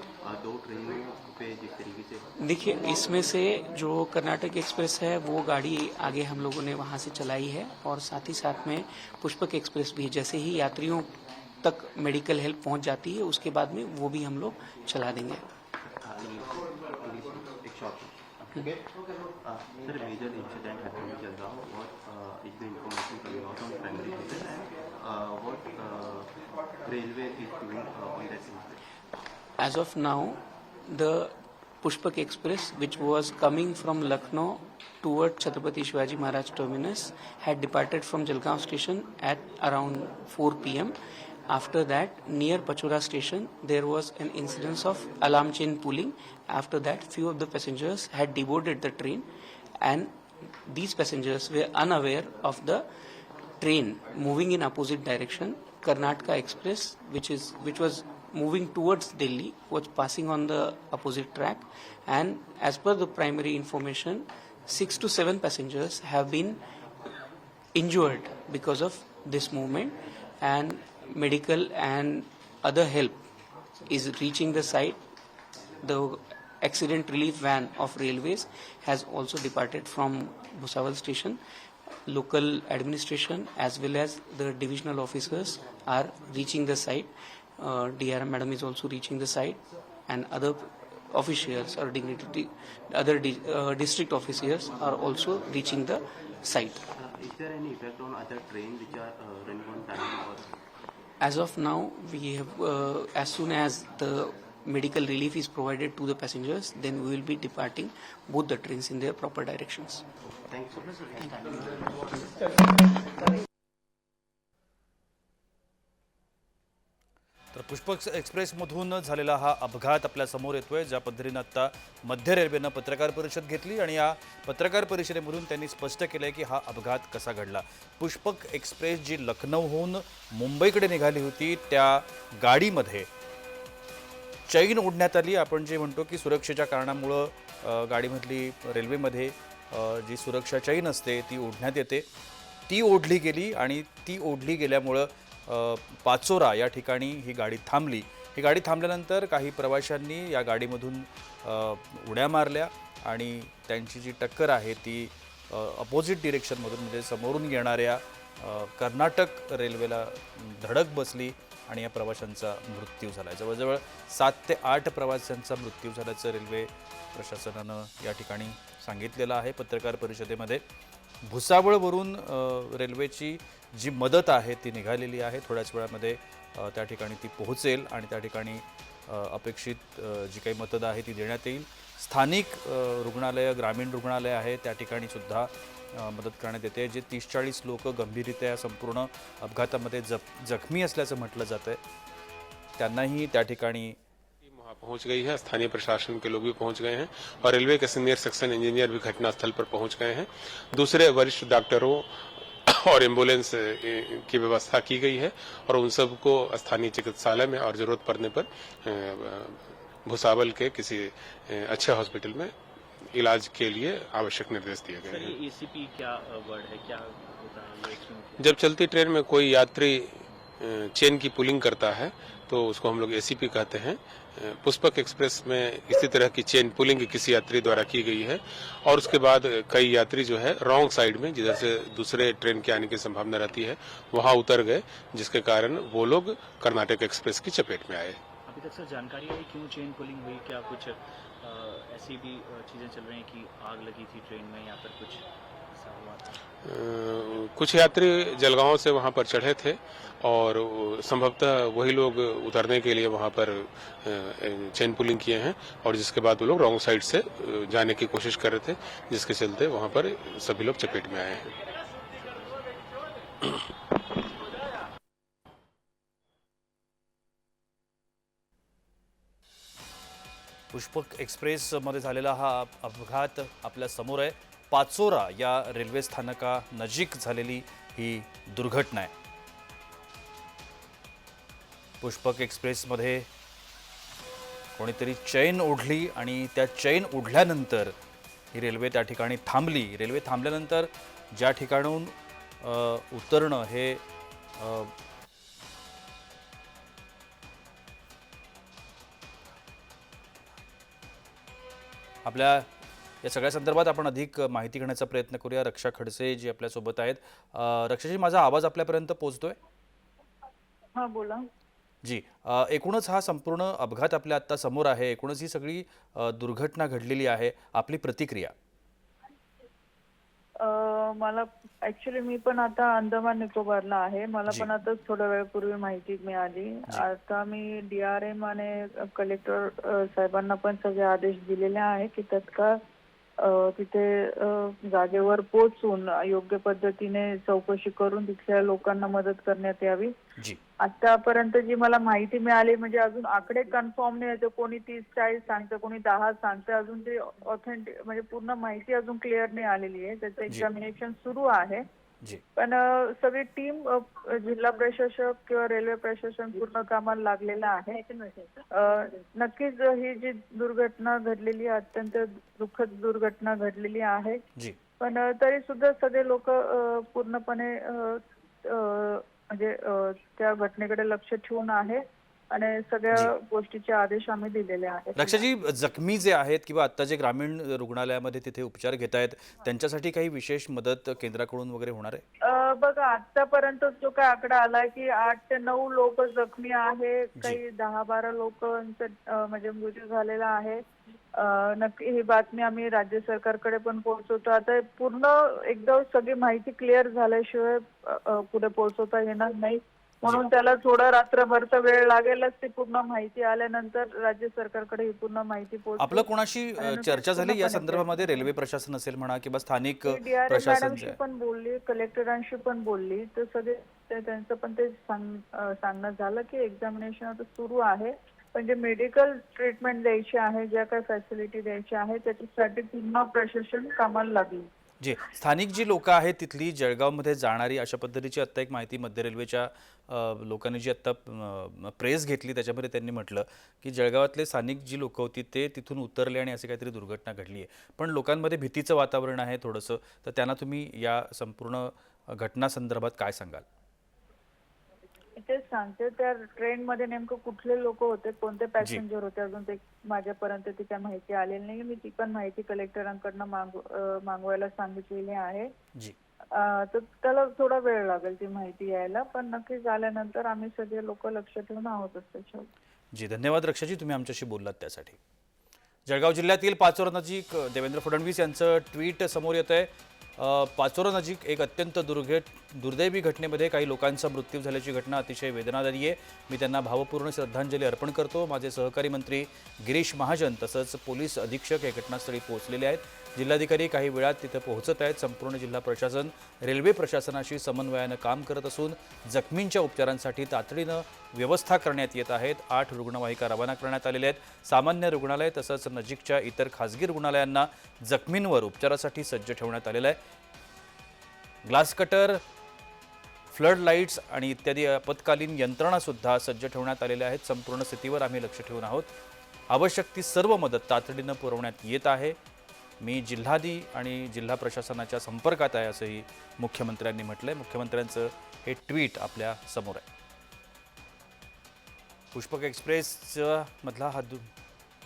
S13: 2 ट्रेनों पे जिस तरीके से
S9: देखिए, इसमें से जो कर्नाटक एक्सप्रेस है वो गाड़ी आगे हम लोगों ने वहां से चलाई है, और साथ ही साथ में पुष्पक एक्सप्रेस भी जैसे ही यात्रियों तक मेडिकल हेल्प पहुंच जाती है उसके बाद में वो भी हम लोग चला देंगे।
S13: Sir, a major incident happened in Jalgaon. What is the information coming out on primary basis, and what railway is doing on that incident?
S9: As of now, the Pushpak Express, which was coming from Lucknow toward Chhatrapati Shivaji Maharaj terminus, had departed from Jalgaon station at around 4 p.m. After that, near Pachora station, there was an incidence of alarm chain pulling. After that, few of the passengers had deboarded the train, and these passengers were unaware of the train moving in opposite direction. Karnataka Express, which was moving towards Delhi, was passing on the opposite track, and as per the primary information, 6 to 7 passengers have been injured because of this movement, and medical and other help is reaching the site. The accident relief van of railways has also departed from Bhusawal station. Local administration as well as the divisional officers are reaching the site. DRM madam is also reaching the site, and other officials or district officers are also reaching the site.
S13: Is there any effect on other trains which are running on time? Or
S9: as of now, we have as soon as the medical relief is provided to the passengers, then we will be departing both the trains in their proper directions.
S13: Thank you.
S7: तर पुष्पक एक्सप्रेसमधून झालेला हा अपघात आपल्या समोर येतोय, ज्या पद्धतीने आता मध्य रेल्वेनं पत्रकार परिषद घेतली आणि या पत्रकार परिषदेमधून त्यांनी स्पष्ट केलंय की हा अपघात कसा घडला। पुष्पक एक्सप्रेस जी लखनौहून मुंबईकडे निघाली होती, त्या गाडीमध्ये चैन ओढण्यात आली। आपण जे म्हणतो की सुरक्षेच्या कारणामुळे गाडीमधली रेल्वेमध्ये जी सुरक्षा चैन असते ती ओढण्यात येते, ती ओढली गेली आणि ती ओढली गेल्यामुळे पाचोरा या ठिकाणी ही गाडी थांबली। ही गाडी थांबल्यानंतर काही प्रवाशांनी या गाडीमधून उड्या मारल्या आणि त्यांची जी टक्कर आहे ती अपोजिट डिरेक्शनमधून म्हणजे समोरून येणाऱ्या कर्नाटक रेल्वेला धडक बसली आणि या प्रवाशांचा मृत्यू झाला। जवळजवळ 7 ते 8 प्रवाशांचा मृत्यू झाल्याचं रेल्वे प्रशासनानं या ठिकाणी सांगितलेलं आहे पत्रकार परिषदेमध्ये। भुसावळवरून रेल्वेची जी मदत आहे ती निघालेली आहे, थोड्याच वेळामध्ये त्या ठिकाणी ती पोहोचेल आणि त्या ठिकाणी अपेक्षित जी काही मदत आहे ती देण्यात येईल। स्थानिक रुग्णालय, ग्रामीण रुग्णालय आहे त्या ठिकाणी सुद्धा मदत करण्यात येते। जे 30-40 लोक गंभीररित्या संपूर्ण अपघातामध्ये जखमी असल्याचं म्हटलं जातंय, त्यांनाही त्या ठिकाणी
S8: पहुंच गई है। स्थानीय प्रशासन के लोग भी पहुंच गए हैं और रेलवे के सीनियर सेक्शन इंजीनियर भी घटनास्थल पर पहुंच गए हैं। दूसरे वरिष्ठ डॉक्टरों और एम्बुलेंस की व्यवस्था की गई है और उन सबको स्थानीय चिकित्सालय में और जरूरत पड़ने पर भुसावल के किसी अच्छे हॉस्पिटल में इलाज के लिए आवश्यक निर्देश दिए गए हैं।
S12: एसीपी क्या वर्ड है, क्या होता है?
S8: जब चलती ट्रेन में कोई यात्री चेन की पुलिंग करता है तो उसको हम लोग एसीपी कहते हैं। पुष्पक एक्सप्रेस में इसी तरह की चेन पुलिंग किसी यात्री द्वारा की गई है और उसके बाद कई यात्री जो है रॉन्ग साइड में, जिधर से दूसरे ट्रेन के आने की संभावना रहती है, वहां उतर गए, जिसके कारण वो लोग कर्नाटक एक्सप्रेस की चपेट में आए।
S12: अभी तक सर जानकारी है क्यों चेन पुलिंग हुई? क्या कुछ ऐसी भी चीजें चल रही हैं कि आग लगी थी ट्रेन में या फिर कुछ ऐसा हुआ था?
S8: कुछ यात्री जलगांव से वहां पर चढ़े थे और संभवतः वही लोग उतरने के लिए वहां पर चेन पुलिंग किए हैं और जिसके बाद वो लोग रॉन्ग साइड से जाने की कोशिश कर रहे थे, जिसके चलते वहां पर सभी लोग चपेट में आए हैं।
S7: पुष्पक एक्सप्रेसमध्ये झालेला हा अपघात आपल्या समोर आहे. पाचोरा या रेल्वे स्थानका नजीक झालेली ही दुर्घटना आहे. पुष्पक एक्सप्रेसमध्ये कोणीतरी चैन ओढली आणि त्या चैन ओढल्यानंतर ही रेल्वे त्या ठिकाणी थांबली. रेल्वे थांबल्यानंतर ज्या ठिकाणून उतरणं हे आपल्या या सगळ्या संदर्भात आपण अधिक माहिती घेण्याचा प्रयत्न करूया. रक्षा खडसे जी आपल्यासोबत आहेत. रक्षाजी, माझा आवाज आपल्यापर्यंत पोहोचतोय?
S6: हा, बोला.
S7: जी, एकूणच हा संपूर्ण अपघात आपल्या आत्ता समोर आहे. एकूणच ही सगळी दुर्घटना घडलेली आहे. आपली प्रतिक्रिया?
S6: मला ऍक्च्युली मी पण आता अंदमान निकोबारला आहे. मला पण आता थोड्या वेळापूर्वी माहिती मिळाली. आता मी DRM आणि कलेक्टर साहेबांना पण सगळे आदेश दिलेले आहे की तत्काळ तिथे जागेवर पोहोचून योग्य पद्धतीने चौकशी करून तिथल्या लोकांना मदत करण्यात यावी. आतापर्यंत जी मला माहिती मिळाली, म्हणजे अजून आकडे कन्फर्म नाही होते. कोणी 30-40 सांगतं, कोणी 10 सांगतं. अजून ते ऑथेंटिक म्हणजे पूर्ण माहिती अजून क्लिअर नाही आलेली आहे. त्याचं एक्झामिनेशन सुरू आहे. पण सगळी टीम, जिल्हा प्रशासक किंवा रेल्वे प्रशासन पूर्ण कामाला लागलेलं आहे. नक्कीच ही जी दुर्घटना घडलेली आहे अत्यंत दुःखद दुर्घटना घडलेली आहे. पण तरी सुद्धा सगळे लोक पूर्णपणे म्हणजे त्या घटनेकडे लक्ष ठेवून आहे आणि सगळ्या गोष्टीचे आदेश आम्ही दिलेले आहेत.
S7: रक्षाजी, जखमी जे आहेत किंवा आता जे ग्रामीण रुग्णालयामध्ये तिथे उपचार घेत आहेत त्यांच्यासाठी काही विशेष मदत केंद्राकडून वगैरे होणार आहे?
S6: बघा, आतापर्यंत जो काय आकडा आलाय की 8 ते 9 लोक जखमी आहे. काही 10-12 लोकांचा म्हणजे मृत्यू झालेला आहे. नक्की ही बातमी आम्ही राज्य सरकारकडे पण पोहोचवतो. आता पूर्ण एकदा सगळी माहिती क्लिअर झाल्याशिवाय पुढे पोहोचवता येणार नाही. म्हणून त्याला थोडा रात्रभरचा वेळ लागेलच. ती पूर्ण माहिती आल्यानंतर राज्य सरकारकडे ही पूर्ण माहिती पोहोचेल.
S7: आपलं कोणाशी चर्चा झाली या संदर्भामध्ये? रेल्वे प्रशासन असेल म्हणा किंवा स्थानिक प्रशासन
S6: पण बोलली, कलेक्टरांशी पण बोलली. तर सगळे त्यांचं पण ते सांगणं झालं की एक्झामिनेशन आता सुरू आहे. म्हणजे मेडिकल ट्रीटमेंट द्यायची आहे, ज्या काही फॅसिलिटी द्यायची आहे त्याच्यासाठी पूर्ण प्रशासन कामाला लागली.
S7: जी, स्थानिक जी लोक आहेत तिथली जळगावमध्ये जाणारी अशा पद्धतीची आत्ता एक माहिती मध्य रेल्वेच्या लोकांनी जी आत्ता प्रेस घेतली त्याच्यामध्ये त्यांनी म्हटलं की जळगावातले स्थानिक जी लोक होती ते तिथून उतरले आणि अशी काहीतरी दुर्घटना घडली आहे. पण लोकांमध्ये भीतीचं वातावरण आहे थोडंसं. तर त्यांना तुम्ही या संपूर्ण घटनासंदर्भात काय सांगाल?
S6: तेच सांगते, त्या ट्रेनमध्ये नेमकं कुठले लोक होते, कोणते पॅसेंजर होते, अजून ते माझ्यापर्यंत ती काय माहिती आलेली नाही. मी ती पण माहिती कलेक्टरांकडनं मागवायला सांगितलेली आहे. तर त्याला थोडा वेळ लागेल ती माहिती यायला, पण नक्की झाल्यानंतर आम्ही सगळे लोक लक्ष ठेवून आहोतच त्याच्यावर.
S7: जी, धन्यवाद रक्षाजी, तुम्ही आमच्याशी बोललात त्यासाठी. जळगाव जिल्ह्यातील पाचोरा नजीक देवेंद्र फडणवीस यांचं ट्विट समोर येत आहे. पाचोरा नजीक एक अत्यंत दुर्दैवी घटनेमध्ये काही लोकांचा मृत्यू झाल्याची घटना अतिशय वेदनादायी आहे. मी त्यांना भावपूर्ण श्रद्धांजली अर्पण करतो. माझे सहकारी मंत्री गिरीश महाजन तसंच पोलीस अधीक्षक या घटनास्थळी पोहोचलेले आहेत. जिल्हाधिकारी काही वेळात तिथे पोहोचत आहेत. संपूर्ण जिल्हा प्रशासन रेल्वे प्रशासनाशी समन्वयानं काम करत असून जखमींच्या उपचारांसाठी तातडीनं व्यवस्था करण्यात येत आहेत. 8 रुग्णवाहिका रवाना करण्यात आलेल्या आहेत. सामान्य रुग्णालय तसंच नजीकच्या इतर खासगी रुग्णालयांना जखमींवर उपचारासाठी सज्ज ठेवण्यात आलेलं आहे. ग्लास कटर, फ्लड लाईट्स आणि इत्यादी आपत्कालीन यंत्रणासुद्धा सज्ज ठेवण्यात आलेल्या आहेत. संपूर्ण स्थितीवर आम्ही लक्ष ठेवून आहोत. आवश्यक ती सर्व मदत तातडीनं पुरवण्यात येत आहे. मी जिल्हाधी आणि जिल्हा प्रशासनाच्या संपर्कात आहे असंही मुख्यमंत्र्यांनी म्हटलंय. मुख्यमंत्र्यांचं हे ट्विट आपल्या समोर आहे. पुष्पक एक्सप्रेसचा मधला हा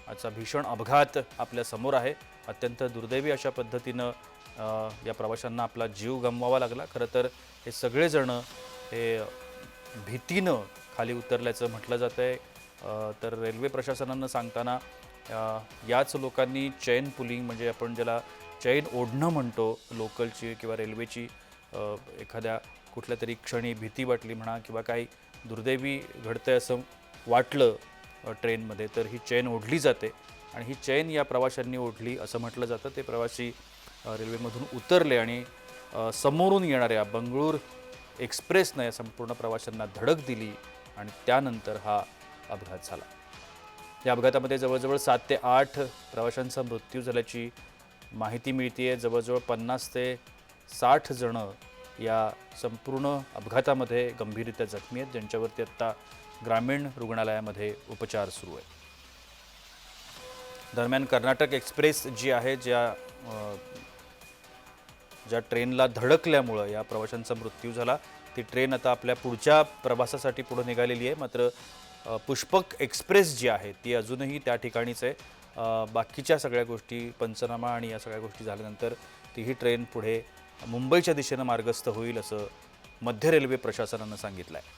S7: आजचा भीषण अपघात आपल्या समोर आहे. अत्यंत दुर्दैवी अशा पद्धतीनं या प्रवाशांना आपला जीव गमवावा लागला. खरं तर हे सगळेजण हे भीतीनं खाली उतरल्याचं म्हटलं जातं आहे. तर रेल्वे प्रशासनानं सांगताना याच लोकांनी चैन पुलिंग म्हणजे आपण ज्याला चैन ओढणं म्हणतो लोकलची किंवा रेल्वेची, एखाद्या कुठल्या तरी क्षणी भीती वाटली म्हणा किंवा काही दुर्दैवी घडतंय असं वाटलं ट्रेनमध्ये तर ही चैन ओढली जाते आणि ही चैन या प्रवाशांनी ओढली असं म्हटलं जातं. ते प्रवासी रेल्वेमधून उतरले आणि समोरून येणाऱ्या बंगळूर एक्सप्रेसनं या संपूर्ण प्रवाशांना धडक दिली आणि त्यानंतर हा अपघात झाला. या अपघातामध्ये जवळजवळ 7 ते 8 प्रवाशांचा मृत्यू झाल्याची माहिती मिळते. जवळजवळ 50 ते 60 जण या संपूर्ण अपघातामध्ये गंभीररित्या जखमी आहेत, ज्यांच्यावरती आत्ता ग्रामीण रुग्णालयामध्ये उपचार सुरू आहेत. दरम्यान कर्नाटक एक्सप्रेस जी आहे, ज्या ट्रेनला धडकल्यामुळं या प्रवाशांचा मृत्यू झाला, ती ट्रेन आता आपल्या पुढच्या प्रवासासाठी पुढे निघालेली आहे. मात्र पुष्पक एक्सप्रेस जी आहे ती अजूनही त्या ठिकाणीच आहे. बाकीच्या सगळ्या गोष्टी, पंचनामा आणि या सगळ्या गोष्टी झाल्यानंतर तीही ट्रेन पुढे मुंबईच्या दिशेनं मार्गस्थ होईल असं मध्य रेल्वे प्रशासनानं सांगितलं आहे.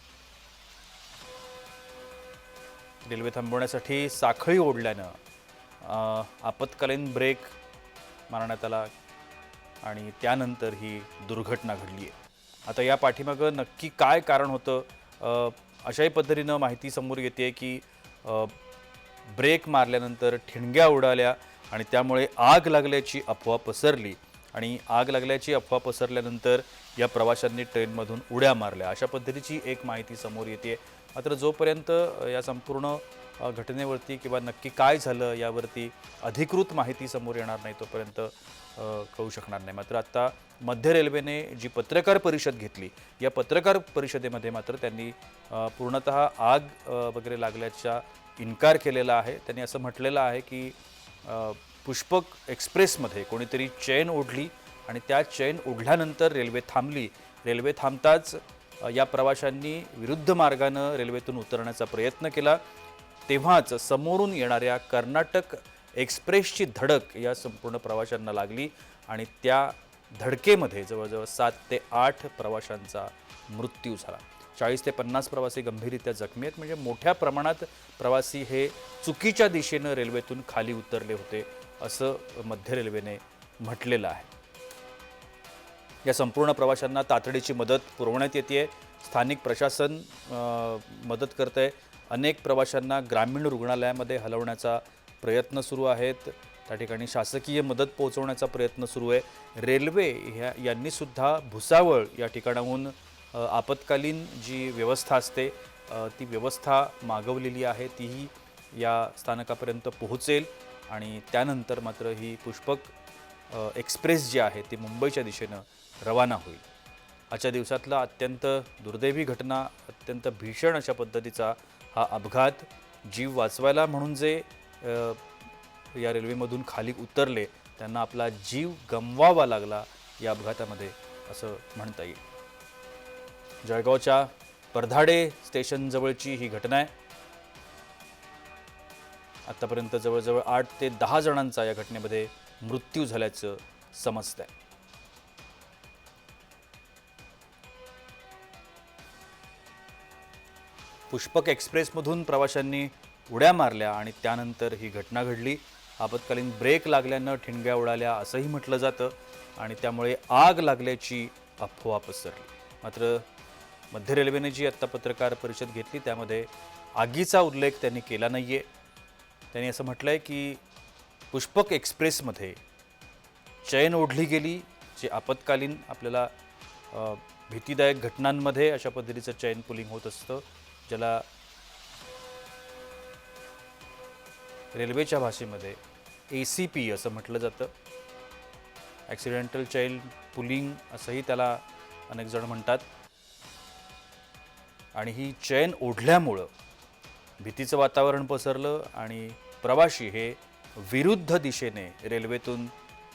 S7: रेल्वे थांबवण्यासाठी साखळी ओढल्यानं आपत्कालीन ब्रेक मारण्यात आला आणि त्यानंतर ही दुर्घटना घडली आहे. आता या पाठीमागं नक्की काय कारण होतं, अशाही पद्धतीनं माहिती समोर येते की ब्रेक मारल्यानंतर ठिणग्या उडाल्या आणि त्यामुळे आग लागल्याची अफवा पसरली आणि आग लागल्याची अफवा पसरल्यानंतर या प्रवाशांनी ट्रेनमधून उड्या मारल्या, अशा पद्धतीची एक माहिती समोर येते. मात्र जोपर्यंत या संपूर्ण घटनेवरती किंवा नक्की काय झालं यावरती अधिकृत माहिती समोर येणार नाही तोपर्यंत कळू शकणार नाही. मात्र आत्ता मध्य रेल्वेने जी पत्रकार परिषद घेतली, या पत्रकार परिषदेमध्ये मात्र त्यांनी पूर्णतः आग वगैरे लागल्याचा इन्कार केलेला आहे. त्यांनी असं म्हटलेलं आहे की पुष्पक एक्सप्रेसमध्ये कोणीतरी चेन ओढली आणि त्या चेन ओढल्यानंतर रेल्वे थांबली. रेल्वे थांबताच या प्रवाशांनी विरुद्ध मार्गानं रेल्वेतून उतरण्याचा प्रयत्न केला, तेव्हाच समोरून येणाऱ्या कर्नाटक एक्सप्रेसची धडक या संपूर्ण प्रवाशांना लागली आणि त्या धडकेमध्ये जवळजवळ 7 ते 8 प्रवाशांचा मृत्यू झाला. 40 ते 50 प्रवासी गंभीररित्या जखमी आहेत. म्हणजे मोठ्या प्रमाणात प्रवासी हे चुकीच्या दिशेनं रेल्वेतून खाली उतरले होते असं मध्य रेल्वेने म्हटलेलं आहे. या संपूर्ण प्रवाशांना तातडीची मदत पुरवण्यात येते. स्थानिक प्रशासन मदत करत आहे. अनेक प्रवाशांना ग्रामीण रुग्णालयामध्ये हलवण्याचा प्रयत्न सुरू आहेत. त्या ठिकाणी शासकीय मदत पोहोचवण्याचा प्रयत्न सुरू आहे. रेल्वे यांनी सुद्धा भुसावळ या ठिकाणाहून आपत्कालीन जी व्यवस्था असते ती व्यवस्था मागवलेली आहे, तीही या स्थानकापर्यंत पोहोचेल आणि त्यानंतर मात्र ही पुष्पक एक्सप्रेस जी आहे ती मुंबईच्या दिशेनं रवाना होईल. आजच्या दिवसातला अत्यंत दुर्दैवी घटना, अत्यंत भीषण अशा पद्धतीचा हा अपघात. जीव वाचवायला म्हणून जे या रेल्वेमधून खाली उतरले त्यांना आपला जीव गमवावा लागला या अपघातामध्ये असं म्हणता येईल. जळगावच्या परधाडे स्टेशनजवळची ही घटना आहे. आतापर्यंत जवळजवळ 8 ते 10 जणांचा या घटनेमध्ये मृत्यू झाल्याचं समजतंय. पुष्पक एक्सप्रेसमधून प्रवाशांनी उड्या मारल्या आणि त्यानंतर ही घटना घडली. आपत्कालीन ब्रेक लागल्यानं ठिणग्या उडाल्या असंही म्हटलं जातं आणि त्यामुळे आग लागल्याची अफवा पसरली. मात्र मध्य रेल्वेने जी आत्ता पत्रकार परिषद घेतली त्यामध्ये आगीचा उल्लेख त्यांनी केला नाही आहे. त्यांनी असं म्हटलं आहे की पुष्पक एक्सप्रेसमध्ये चैन ओढली गेली, जे आपत्कालीन आपल्याला भीतीदायक घटनांमध्ये अशा पद्धतीचं चैन पुलिंग होत असतं, ज्याला रेल्वेच्या भाषेमध्ये ACP असं म्हटलं जातं. ॲक्सिडेंटल चैन पुलिंग असंही त्याला अनेक जण म्हणतात. आणि ही चैन ओढल्यामुळं भीतीचं वातावरण पसरलं आणि प्रवासी हे विरुद्ध दिशेने रेल्वेतून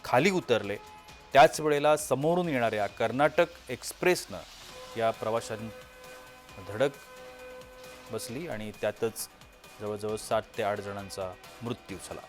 S7: खाली उतरले. त्याच वेळेला समोरून येणाऱ्या कर्नाटक एक्सप्रेसनं या प्रवाशांना धडक बसली आणि त्यातच जवळजवळ 7 ते 8 जणांचा मृत्यू झाला.